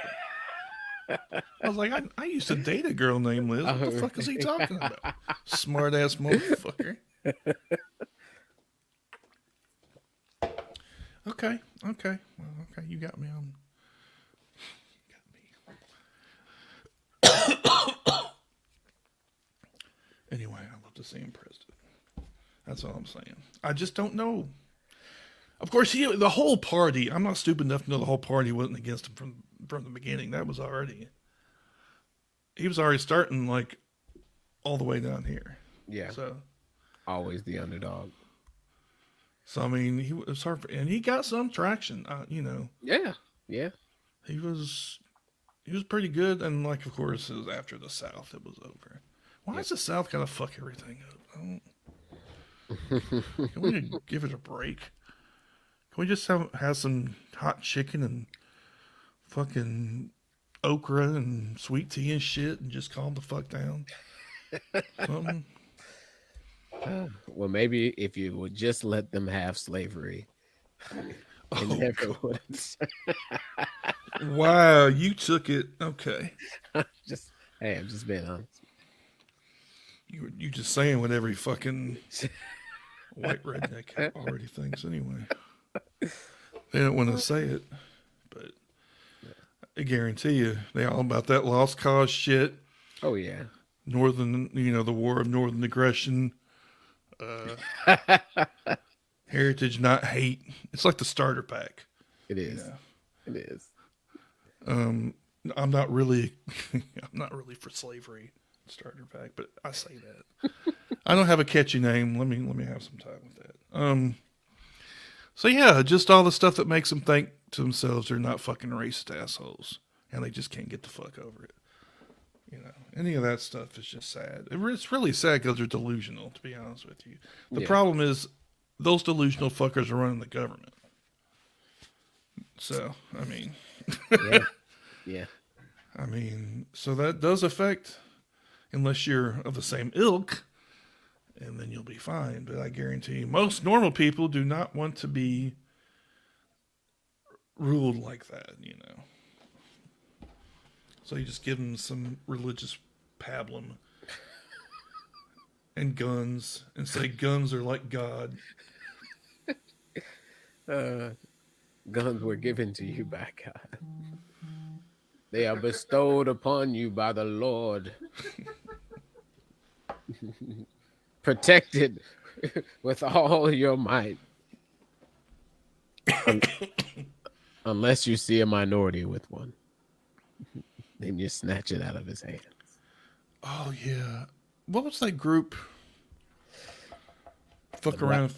I was like, I used to date a girl named Liz. What the fuck is he talking about? Smart ass motherfucker. Okay. Well, okay. You got me on. Anyway, I love to see him president. That's all I'm saying. I just don't know. Of course, the whole party. I'm not stupid enough to know the whole party wasn't against him from the beginning. He was already starting like all the way down here. Yeah. So Always the underdog. I mean, he was hard, and he got some traction. Yeah. He was pretty good, and like, of course, it was after the South. It was over. Why does the South gotta fuck everything up? Can we give it a break? Can we just have some hot chicken and fucking okra and sweet tea and shit, and just calm the fuck down? Something. Well, maybe if you would just let them have slavery, they never would. Wow, you took it. Okay. I'm just being honest. You just saying what every fucking white redneck already thinks anyway. They don't want to say it, but I guarantee you, they all about that lost cause shit. Oh yeah. Northern, the war of northern aggression. Heritage, not hate. It's like the starter pack. It is. It is. I'm not really for slavery starter pack, but I say that. I don't have a catchy name. Let me have some time with that. So yeah, just all the stuff that makes them think to themselves they're not fucking racist assholes, and they just can't get the fuck over it. Any of that stuff is just sad. It's really sad because they're delusional, to be honest with you. The problem is those delusional fuckers are running the government. So, I mean... Yeah. I mean, so that does affect, unless you're of the same ilk, and then you'll be fine. But I guarantee you, most normal people do not want to be ruled like that, So you just give them some religious pablum and guns and say guns are like God. Guns were given to you by God. They are bestowed upon you by the Lord. Protected with all your might. Unless you see a minority with one. Then you snatch it out of his hands. Oh, yeah. What was that group? Fuck around.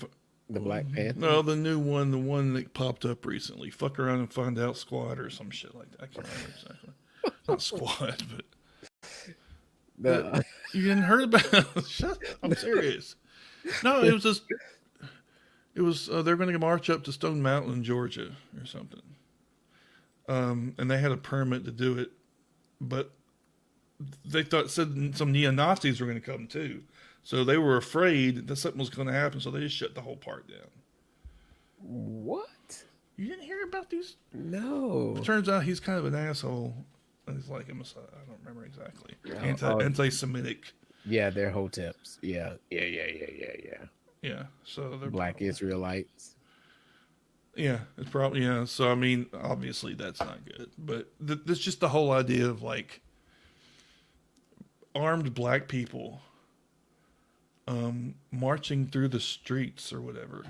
The Black Panther? No, the new one, the one that popped up recently. Fuck around and find out squad or some shit like that. I can't remember exactly. Not squad, but you didn't heard about it? Shut up. I'm serious. No, it was just they're going to march up to Stone Mountain in Georgia or something. And they had a permit to do it, but they said some neo-Nazis were going to come too. So they were afraid that something was going to happen, so they just shut the whole park down. What? You didn't hear about these? No. It turns out he's kind of an asshole. And he's like a Messiah. I don't remember exactly. Anti-Semitic. Yeah, they're hoteps. Yeah. Yeah, so they're Black Israelites. Yeah, it's probably, yeah. So, I mean, obviously that's not good. But that's just the whole idea of, like, armed black people marching through the streets or whatever.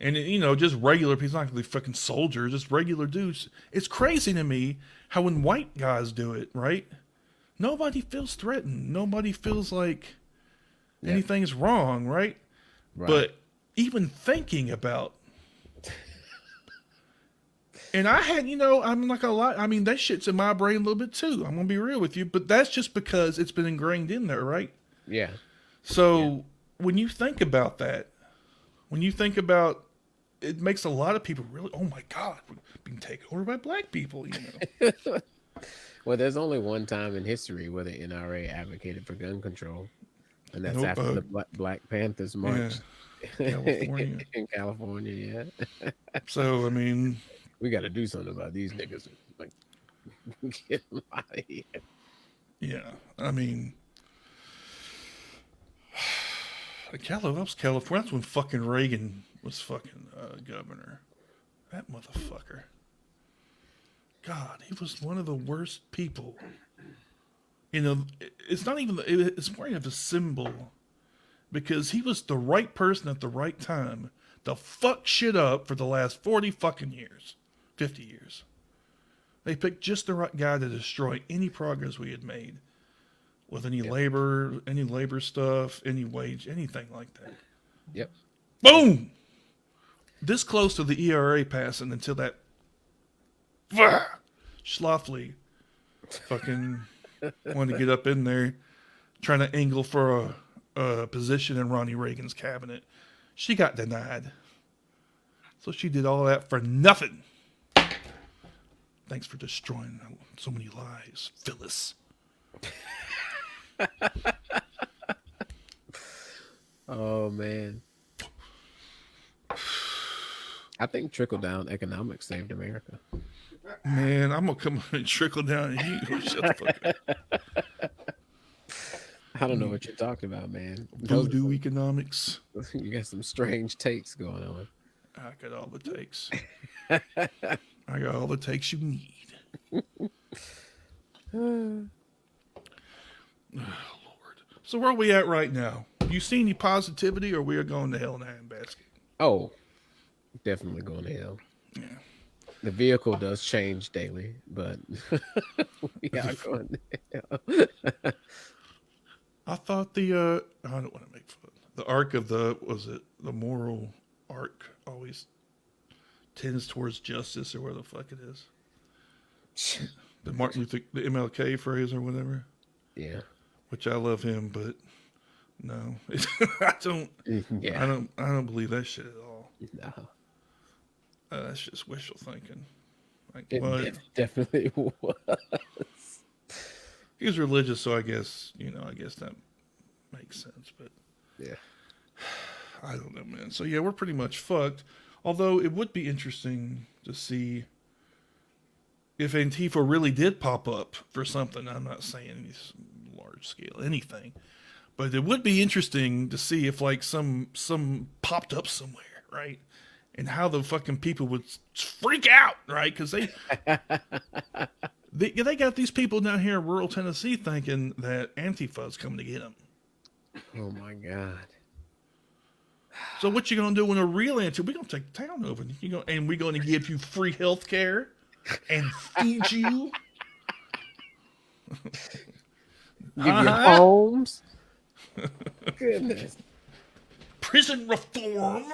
And, just regular people, not really fucking soldiers, just regular dudes. It's crazy to me how when white guys do it, right? Nobody feels threatened. Nobody feels like anything's wrong, right? But even thinking about, and I had, I'm not gonna lie. I mean, that shit's in my brain a little bit too. I'm gonna be real with you, but that's just because it's been ingrained in there, right? Yeah. So when you think about that, it makes a lot of people really, oh my God, we're being taken over by black people, Well, there's only one time in history where the NRA advocated for gun control, and that's Nope, after the Black Panthers march California. in California. Yeah, So, I mean, we got to do something about these niggas. Like, get them out of here. yeah, I mean, that was California. That's when fucking Reagan was fucking governor. That motherfucker. God, he was one of the worst people. It's not even, it's more of a symbol because he was the right person at the right time to fuck shit up for the last 40 fucking years, 50 years. They picked just the right guy to destroy any progress we had made with any labor stuff, any wage, anything like that. Yep. Boom! This close to the ERA passing until that Schlafly fucking wanted to get up in there trying to angle for a position in Ronnie Reagan's cabinet. She got denied. So she did all that for nothing. Thanks for destroying so many lives, Phyllis. Oh man. I think trickle-down economics saved America. Man, I'm going to come and trickle down and you go shut the fuck up. I don't know what you're talking about, man. Voodoo economics. You got some strange takes going on. I got all the takes. I got all the takes you need. Oh, Lord. So where are we at right now? You see any positivity or we are going to hell in a handbasket? Oh, definitely going to hell. Yeah. The vehicle does change daily, but we are going to hell. I thought I don't want to make fun. The arc of the moral arc always tends towards justice or where the fuck it is. The MLK phrase or whatever. Yeah. Which I love him, but no, I don't. Yeah. I don't believe that shit at all. No. That's just wishful thinking. Like, It definitely was. He's religious, so I guess that makes sense. But yeah, I don't know, man. So yeah, we're pretty much fucked. Although it would be interesting to see if Antifa really did pop up for something. I'm not saying large scale anything, but it would be interesting to see if like some popped up somewhere, right? And how the fucking people would freak out, right? Because they got these people down here in rural Tennessee thinking that Antifa's coming to get them. Oh my God. So what you gonna do when a real Antifa? We're gonna take the town over. And we're gonna give you free health care and feed you. Give you homes. Goodness. Prison reform.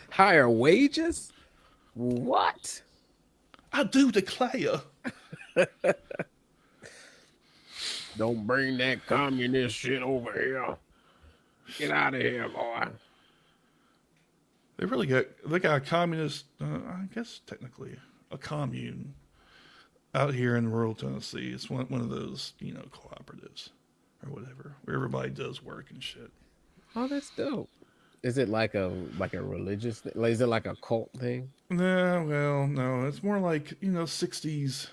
Higher wages? What? I do declare. Don't bring that communist shit over here. Get out of here, boy. They got a communist, I guess technically a commune out here in rural Tennessee. It's one of those, cooperatives or whatever, where everybody does work and shit. Oh, that's dope. Is it like a religious thing? Is it like a cult thing? Nah, well, no. It's more like, 60s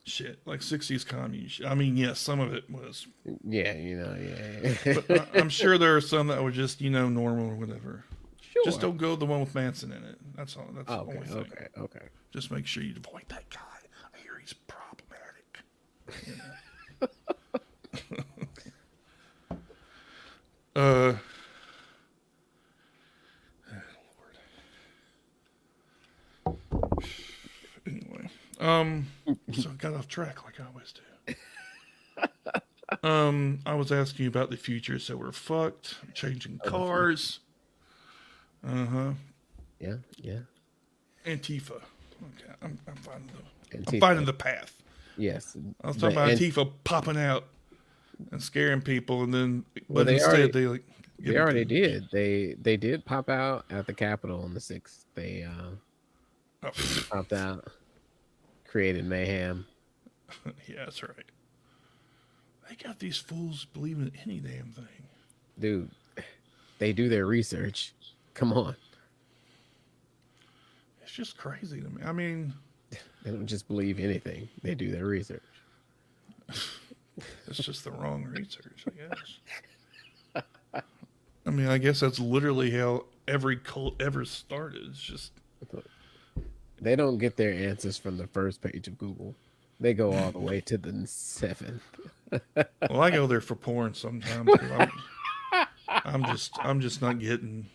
shit. Like 60s commune shit. I mean, yes, some of it was. Yeah, yeah. But I'm sure there are some that were just, normal or whatever. Sure. Just don't go the one with Manson in it. That's all. That's the only thing. Okay. Just make sure you avoid that guy. I hear he's problematic. Uh, anyway, so I got off track like I always do. I was asking you about the future, so we're fucked. Changing Oh, the future. cars. Uh huh. Yeah, yeah. Antifa. Okay, I'm finding Antifa. the path. Yes, I was talking but about and Antifa popping out and scaring people, and then, well, but instead they like give they them already goons. did. They did pop out at the Capitol on the 6th. They Oh, popped out, created mayhem. yeah, that's right. They got these fools believing any damn thing. Dude, they do their research. Come on. It's just crazy to me. I mean, They don't just believe anything. They do their research. it's just the wrong research, I guess. I mean, I guess that's literally how every cult ever started. It's just, They don't get their answers from the first page of Google. They go all the way to the 7th. well, I go there for porn sometimes because I'm just not getting.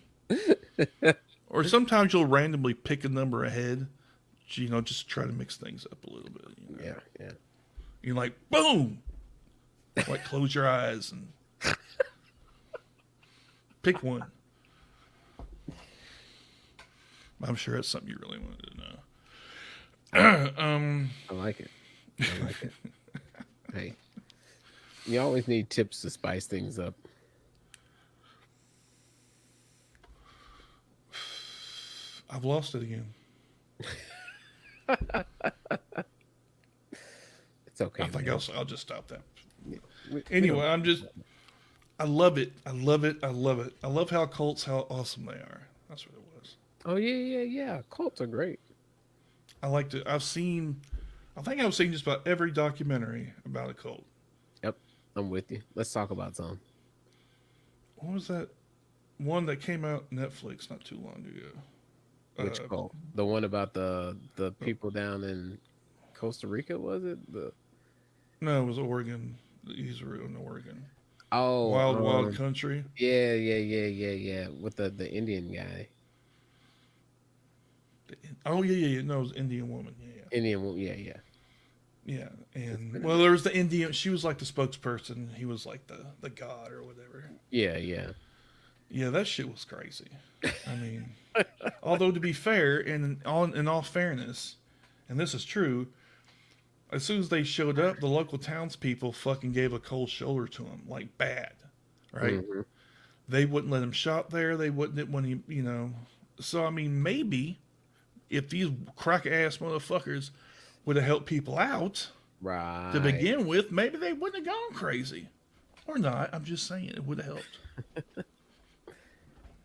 Or sometimes you'll randomly pick a number ahead, just try to mix things up a little bit. Yeah, yeah. You're like, boom, like close your eyes and pick one. I'm sure that's something you really wanted to know. I like it. I like it. Hey, you always need tips to spice things up. I've lost it again. It's okay. I think Man. I'll just stop that. We Anyway, don't- I love it. I love it. I love it. I love how cults, how awesome they are. That's what it was. Oh yeah, yeah, yeah. Cults are great. I think I've seen just about every documentary about a cult. Yep, I'm with you. Let's talk about some. What was that one that came out Netflix not too long ago? Which cult? The one about the people down in Costa Rica, was it? No, it was Oregon. Israel in Oregon. Oh, Wild country. yeah, yeah, yeah, yeah, yeah. With the Indian guy. Oh yeah. No, it was Indian woman. Yeah. Indian, yeah, yeah. Yeah, and well, there was the Indian. She was like the spokesperson. He was like the god or whatever. Yeah, yeah. Yeah, that shit was crazy. I mean, although to be fair, and in all fairness, and this is true, as soon as they showed up, the local townspeople fucking gave a cold shoulder to him, like bad, right? Mhm. They wouldn't let him shop there. They wouldn't when he. So I mean, maybe if these crack ass motherfuckers would have helped people out Right. to begin with, maybe they wouldn't have gone crazy. Or not. I'm just saying it would have helped.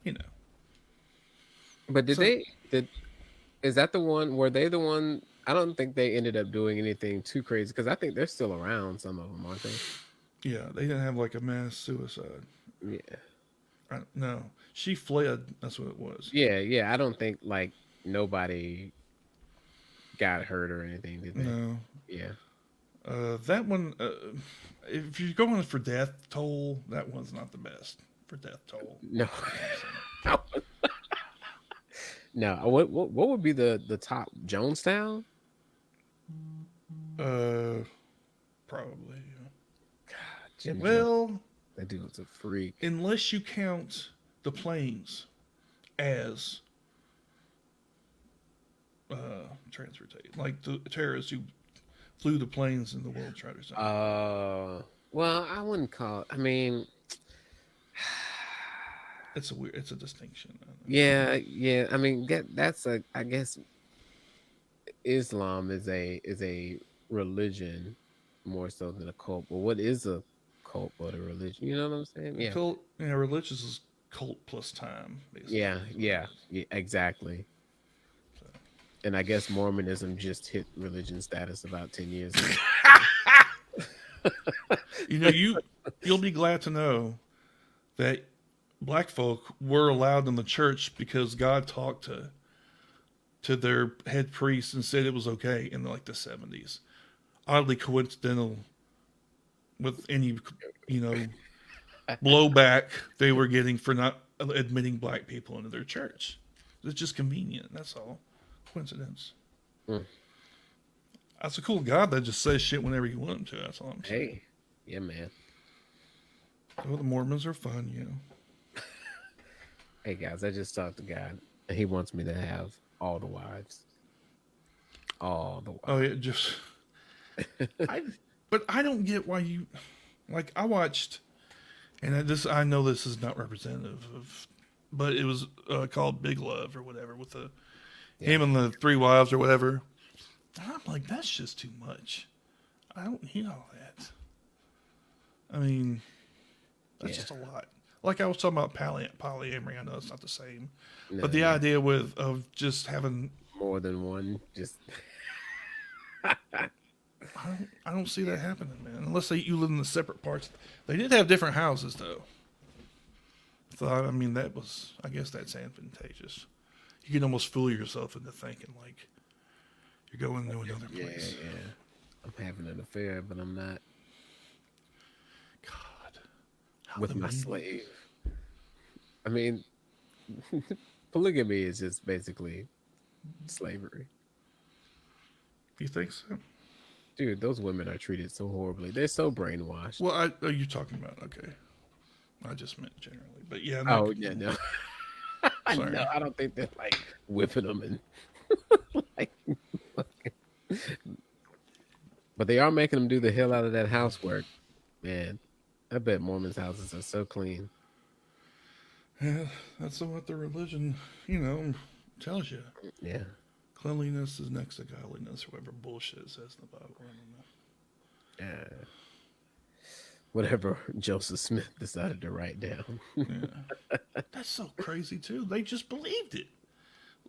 you know. But So is that the one? Were they the one? I don't think they ended up doing anything too crazy because I think they're still around. Some of them, aren't they? yeah, they didn't have like a mass suicide. Yeah, No, she fled. That's what it was. yeah, yeah. I don't think like nobody got hurt or anything, did they? No, Yeah. that one. If you're going for death toll, that one's not the best for death toll. No. No. What would be the top? Jonestown? Probably. Jim Jones. Well, That dude was a freak. unless you count the planes as transportation, like the terrorists who flew the planes in the World Trade Center. Well, I wouldn't call it. I mean, It's a distinction. yeah, yeah. I mean, that's a. I guess Islam is a religion more so than a cult. But what is a cult but a religion? You know what I'm saying? Yeah, Cult, religious is cult plus time, basically. yeah, yeah, yeah. Exactly. So. And I guess Mormonism just hit religion status about 10 years ago. You'll be glad to know that black folk were allowed in the church because God talked to their head priest and said it was okay in like the 70s. Oddly coincidental with any blowback they were getting for not admitting black people into their church. It's just convenient. That's all. Coincidence. Mm. That's a cool God that just says shit whenever you want him to. That's all I'm saying. Hey, yeah, man. Oh, the Mormons are fun, you know. Hey guys, I just talked to God, and He wants me to have all the wives. All the wives. Oh yeah, just but I don't get why you like. I watched, and I know this is not representative of, but it was called Big Love or whatever with the him and the three wives or whatever. And I'm like, that's just too much. I don't need all that. I mean, that's just a lot. Like I was talking about polyamory. I know it's not the same, No, but the idea of just having more than one, just I don't see that happening, man. Unless you live in the separate parts. They did have different houses, though. So I mean, I guess that's advantageous. You can almost fool yourself into thinking like you're going to another place. Yeah. I'm having an affair, but I'm not God, with my slave. I mean, polygamy is just basically slavery. You think so? Dude, those women are treated so horribly. They're so brainwashed. Well, are you talking about? Okay, I just meant generally, but yeah. No. Sorry. No, I don't think they're like whipping them and like. But they are making them do the hell out of that housework, man. I bet Mormons' houses are so clean. Yeah, that's what the religion, tells you. Yeah. Cleanliness is next to godliness, or whatever bullshit it says in the Bible. I don't know. Yeah. Whatever Joseph Smith decided to write down. Yeah. That's so crazy too. They just believed it.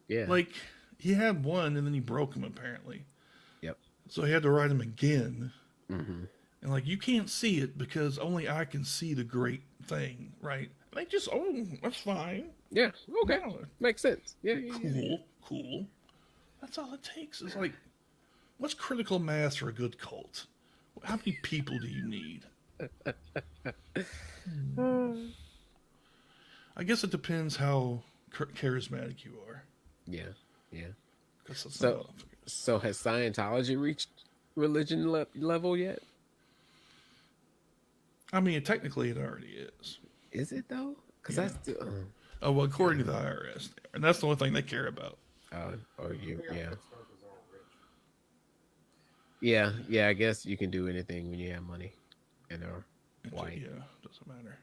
Yeah. Like he had one and then he broke them apparently. Yep. So he had to write them again. Mm-hmm. And like you can't see it because only I can see the great thing, right? And they just that's fine. Yeah. Okay. No. Makes sense. Yeah. Cool. That's all it takes. Is like, what's critical mass for a good cult? How many people do you need? I guess it depends how charismatic you are. Yeah. So has Scientology reached religion level yet? I mean, technically, it already is. Is it though? Because Yeah. that's still. Oh well, according to the IRS, and that's the only thing they care about. Yeah. I guess you can do anything when you have money, and are white. Yeah, doesn't matter.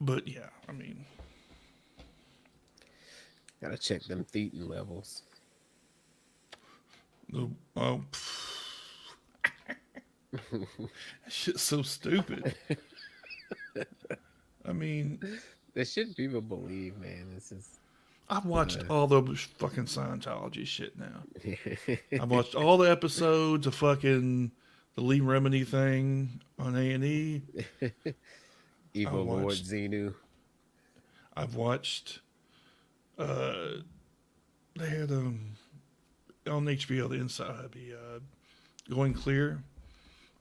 But yeah, I mean, Gotta check them thetan levels. that shit's so stupid. I mean, The shit people believe, man. It's just. I've watched all the fucking Scientology shit now. I've watched all the episodes of fucking the Lee Remini thing on A&E. Evil Lord Xenu. I've watched. They had on HBO the Inside Going Clear.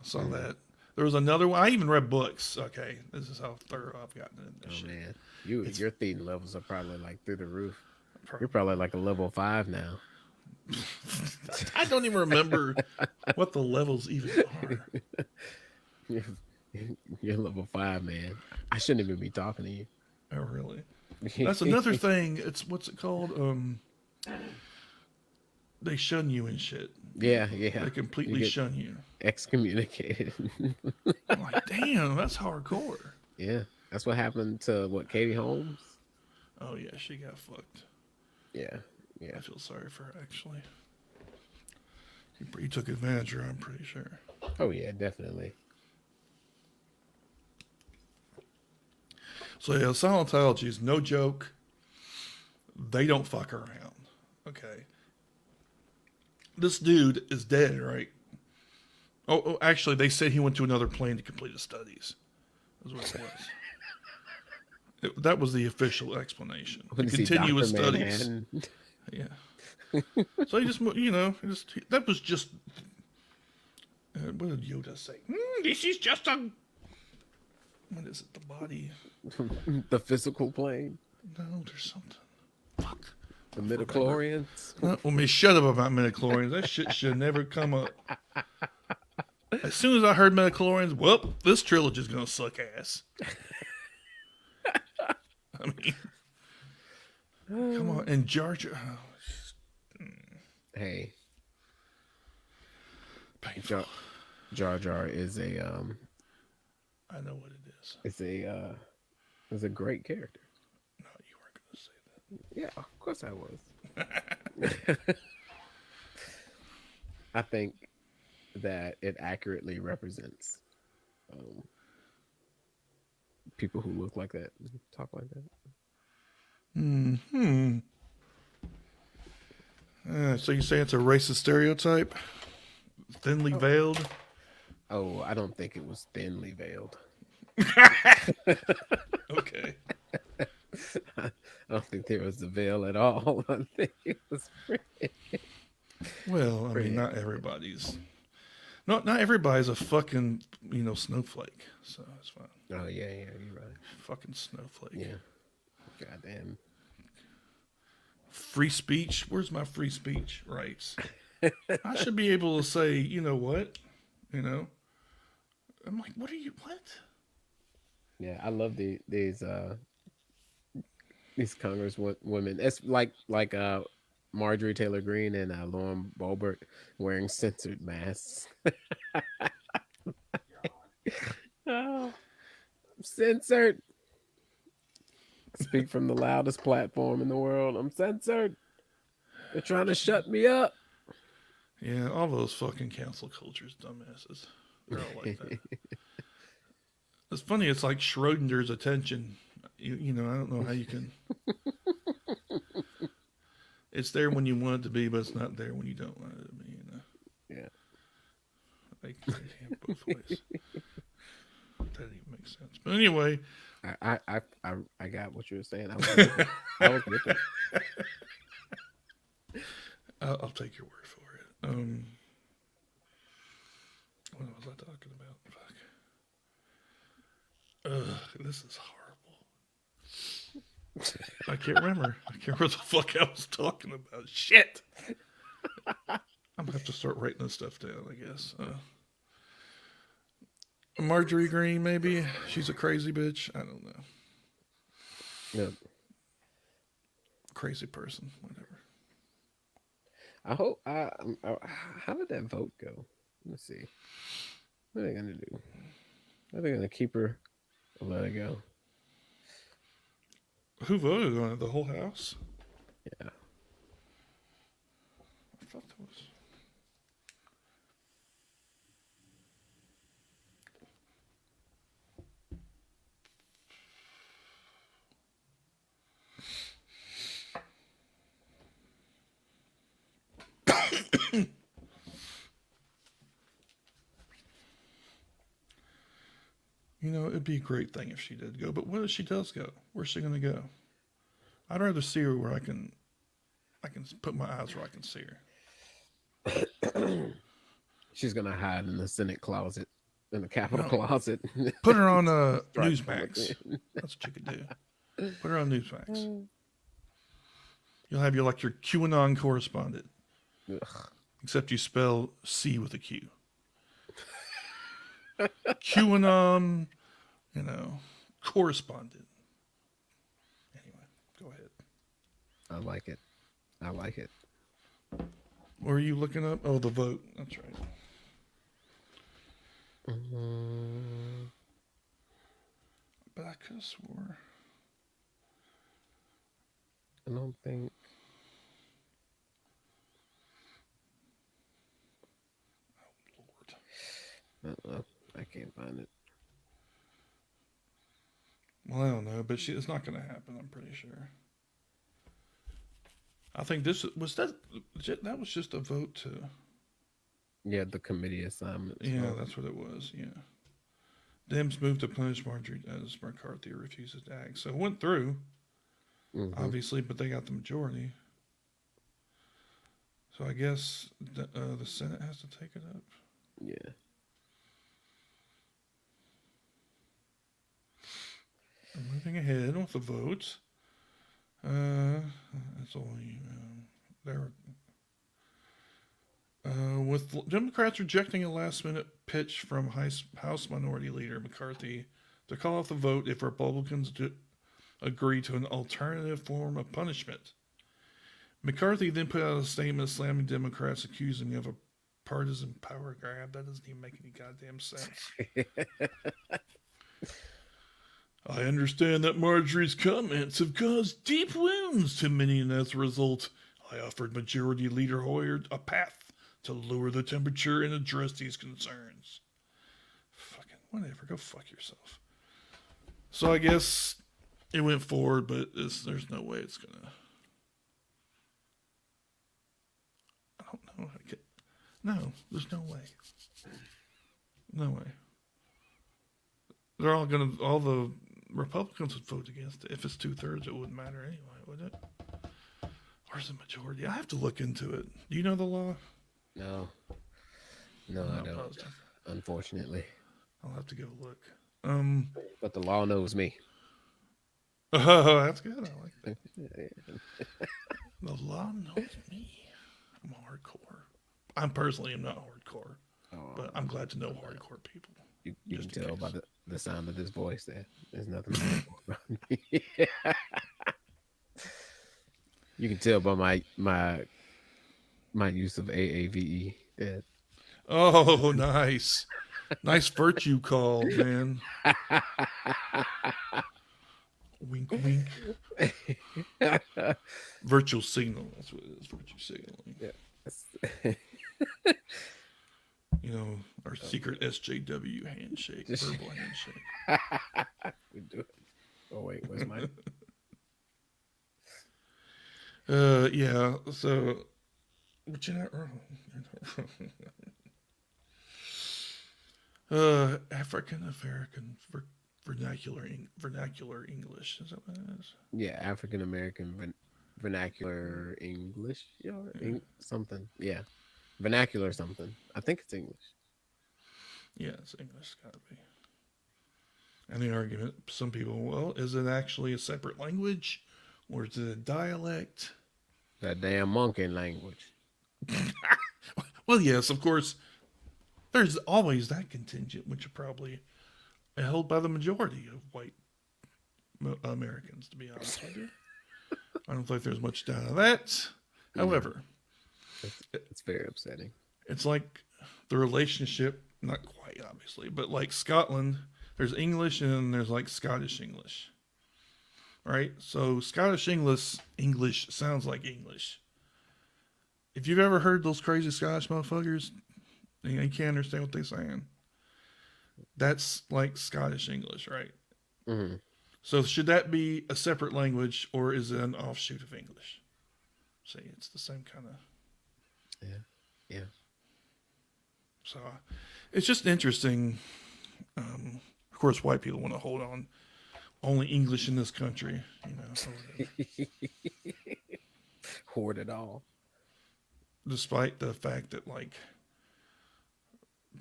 I saw that. There was another one. I even read books. Okay, this is how thorough I've gotten into this shit. Man, your thetan levels are probably like through the roof. You're probably like a level 5 now. I don't even remember what the levels even are. You're level 5, man. I shouldn't even be talking to you. Oh, really? That's another thing. It's what's it called? They shun you and shit. Yeah. They completely shun you. Excommunicated. I'm like, damn, that's hardcore. Yeah, that's what happened to Katie Holmes. Oh yeah, she got fucked. Yeah. I feel sorry for her actually. He took advantage of her, I'm pretty sure. Oh yeah, definitely. So yeah, Scientology is no joke. They don't fuck around. Okay. This dude is dead, right? Oh, actually, they said he went to another plane to complete his studies. That's what it was. That was the official explanation. To continue his studies. Yeah. So he just, that was just. What did Yoda say? This is just a. What is it? The body? The physical plane, No, there's something. Fuck. the midichlorians. Well, me shut up about midichlorians. That shit should never come up. As soon as I heard midichlorians, well, this trilogy's gonna suck ass. I mean, come on, and Jar Jar. Oh, Hey, painful. Jar Jar is a I know what it is. is a great character. No, you weren't gonna say that. Yeah, of course I was. I think that it accurately represents people who look like that, talk like that. So you say it's a racist stereotype? Thinly veiled? Oh, I don't think it was thinly veiled. Okay. I don't think there was a veil at all. I think it was pretty. Well, I mean, not everybody's. Not everybody's a fucking, snowflake. So it's fine. Oh yeah, you're right. Fucking snowflake. Yeah. Goddamn. Free speech? Where's my free speech rights? I should be able to say, you know what? I'm like, what? Yeah, I love these Congress women. It's like Marjorie Taylor Greene and Lauren Boebert wearing censored masks. Oh, censored. Speak from the loudest platform in the world. I'm censored. They're trying to shut me up. Yeah, all those fucking cancel cultures, dumbasses. They're all like that. It's funny. It's like Schrodinger's attention. I don't know how you can. It's there when you want it to be, but it's not there when you don't want it to be. Yeah. They have both ways. That didn't even make sense. But anyway, I got what you were saying. I was with it. I'll take your word for it. What was I talking about? Fuck. Ugh, this is horrible. I can't remember. What the fuck I was talking about. Shit. I'm gonna have to start writing this stuff down, I guess. Marjorie Greene, maybe. She's a crazy bitch. I don't know. Yep. Crazy person. Whatever. I hope. How did that vote go? Let's see. What are they gonna do? Are they gonna keep her or let her go? Who voted on it? The whole house? Yeah. I thought that was. It'd be a great thing if she did go. But what if she does go? Where's she going to go? I'd rather see her where I can put my eyes where I can see her. She's gonna hide in the Senate closet, in the Capitol closet. Put her on Newsmax. That's what you could do. Put her on Newsmax. You'll have your QAnon correspondent. Ugh. Except you spell C with a Q. QAnon, correspondent. Anyway, go ahead. I like it. What are you looking up? Oh, the vote. That's right. But I could have swore. I don't think. Oh, Lord. I can't find it. Well, I don't know, but it's not going to happen. I'm pretty sure. I think that was just a vote to. Yeah, the committee assignment. Yeah, that's what it was. Yeah. Dems moved to punish Marjorie as McCarthy refuses to act. So it went through, obviously, but they got the majority. So I guess the Senate has to take it up. Yeah. moving ahead with the vote. It's only there. With Democrats rejecting a last-minute pitch from House Minority Leader McCarthy to call off the vote if Republicans agree to an alternative form of punishment. McCarthy then put out a statement slamming Democrats, accusing him of a partisan power grab. That doesn't even make any goddamn sense. I understand that Marjorie's comments have caused deep wounds to many, and as a result, I offered Majority Leader Hoyer a path to lower the temperature and address these concerns. Fucking whatever, go fuck yourself. So I guess it went forward, but there's no way it's gonna. I don't know. No, there's no way. No way. They're all the Republicans would vote against it. If it's 2/3, it wouldn't matter anyway, would it? Where's the majority? I have to look into it. Do you know the law? No, I don't. Positive. Unfortunately, I'll have to go look. but the law knows me. Oh, that's good. I like that. The law knows me. I'm hardcore. I personally am not hardcore, but I'm glad to know hardcore people. You can tell by the sound of this voice that there's nothing about me. You can tell by my use of AAVE that. Oh, nice. Nice virtue call, man. Wink, wink. Virtual signal. That's what it is. Virtue signaling. Yeah. You know, our secret SJW handshake, verbal handshake. We do it. Oh wait, where's mine? Yeah. So, but you're not wrong. African American vernacular English. Is that what it is? Yeah, African American vernacular English. Yeah, something. Yeah, vernacular something. I think it's English. Yeah, it's English. It's gotta be. And the argument, some people, well, is it actually a separate language, or is it a dialect? That damn monkey language. Well, yes, of course. There's always that contingent, which are probably held by the majority of white Americans, to be honest with you. I don't think there's much doubt of that. However, it's very upsetting. It's like the relationship, not quite obviously, but like Scotland, there's English and there's like Scottish English. Right? So Scottish English sounds like English. If you've ever heard those crazy Scottish motherfuckers, you can't understand what they're saying. That's like Scottish English, right? Mm-hmm. So should that be a separate language, or is it an offshoot of English? See, it's the same kind of. Yeah. So it's just interesting. Of course, white people want to hold on only English in this country, Hoard it all. Despite the fact that like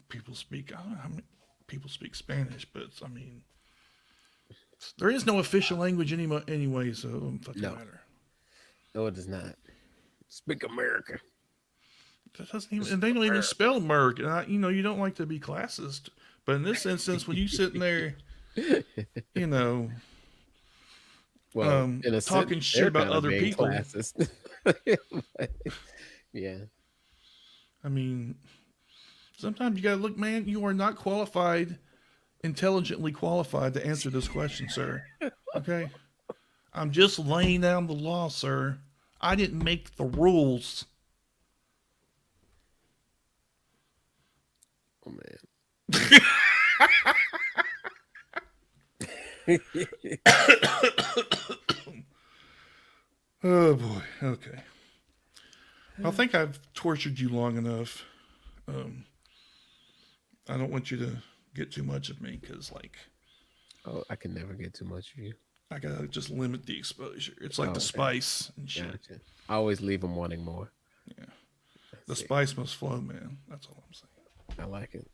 people speak, I don't know how many people speak Spanish, but I mean, there is no official language anyway, so it doesn't fucking matter. No, it does not. Speak American. That doesn't even, and they don't even spell American. You don't like to be classist, but in this instance, when you sitting there, well, in a talking sense, shit about other people. Yeah. I mean, sometimes you gotta look, man, you are not intelligently qualified to answer this question, sir. Okay? I'm just laying down the law, sir. I didn't make the rules. Oh, man. Oh, boy. Okay. I think I've tortured you long enough. I don't want you to get too much of me because, oh, I can never get too much of you. I gotta just limit the exposure. It's like the spice and shit. Gotcha. I always leave them wanting more. Yeah. The spice must flow, man. That's all I'm saying. I like it.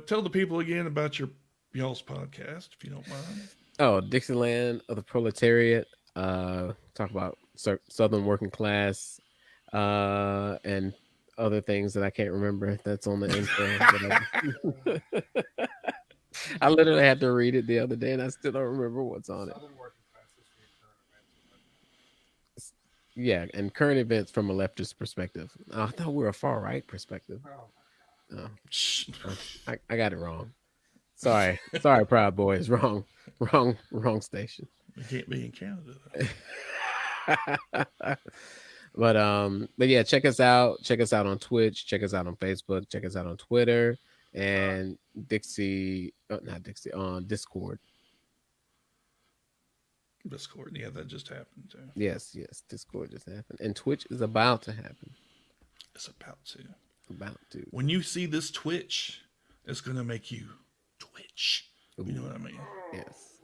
Tell the people again about your y'all's podcast, if you don't mind. Oh, Dixieland of the Proletariat. Talk about Southern working class, and other things that I can't remember. That's on the intro. But I literally had to read it the other day, and I still don't remember what's on it. Southern working class history and current events and whatnot. Yeah, and current events from a leftist perspective. I thought we were a far right perspective. Oh, Oh, I got it wrong. Sorry, Proud Boys. Wrong station. We can't be in Canada, though. But yeah, check us out. Check us out on Twitch. Check us out on Facebook. Check us out on Twitter and not Dixie, on Discord. Discord, yeah, that just happened, too. Yes, Discord just happened, and Twitch is about to happen. It's about to. About to. When you see this Twitch, it's going to make you twitch. You know what I mean? Yes.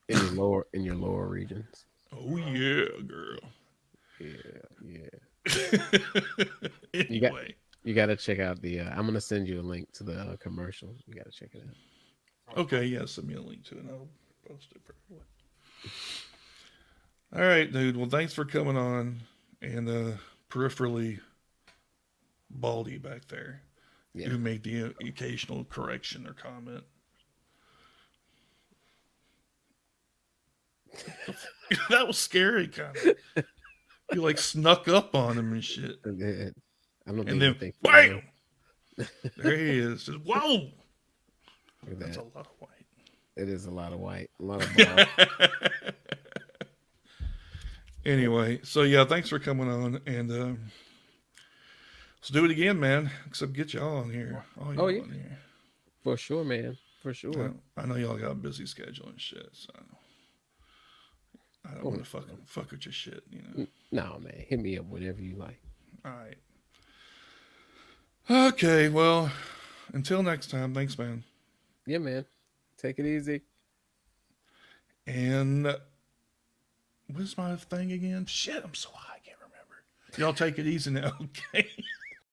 In your lower regions. Oh, yeah, girl. Yeah. Anyway. You got to check out the. I'm gonna send you a link to the commercial. You got to check it out. Okay, yeah, send me a link to it and I'll post it probably. All right, dude. Well, thanks for coming on and peripherally Baldy back there, who made the occasional correction or comment. That was scary, kind of. You like snuck up on him and shit. I don't and then think bam, there he is. Just, whoa, that's a lot of white. It is a lot of white. A lot of ball. Anyway, so yeah, thanks for coming on, and let's do it again, man. Except get y'all on here. All y'all on here. For sure, man. For sure. I know y'all got a busy schedule and shit, so I don't want to fuck with your shit, you know. No, man. Hit me up whenever you like. All right. Okay, well, until next time, thanks, man. Yeah, man. Take it easy. And what's my thing again? Shit, I'm so high, I can't remember. Y'all take it easy now, okay?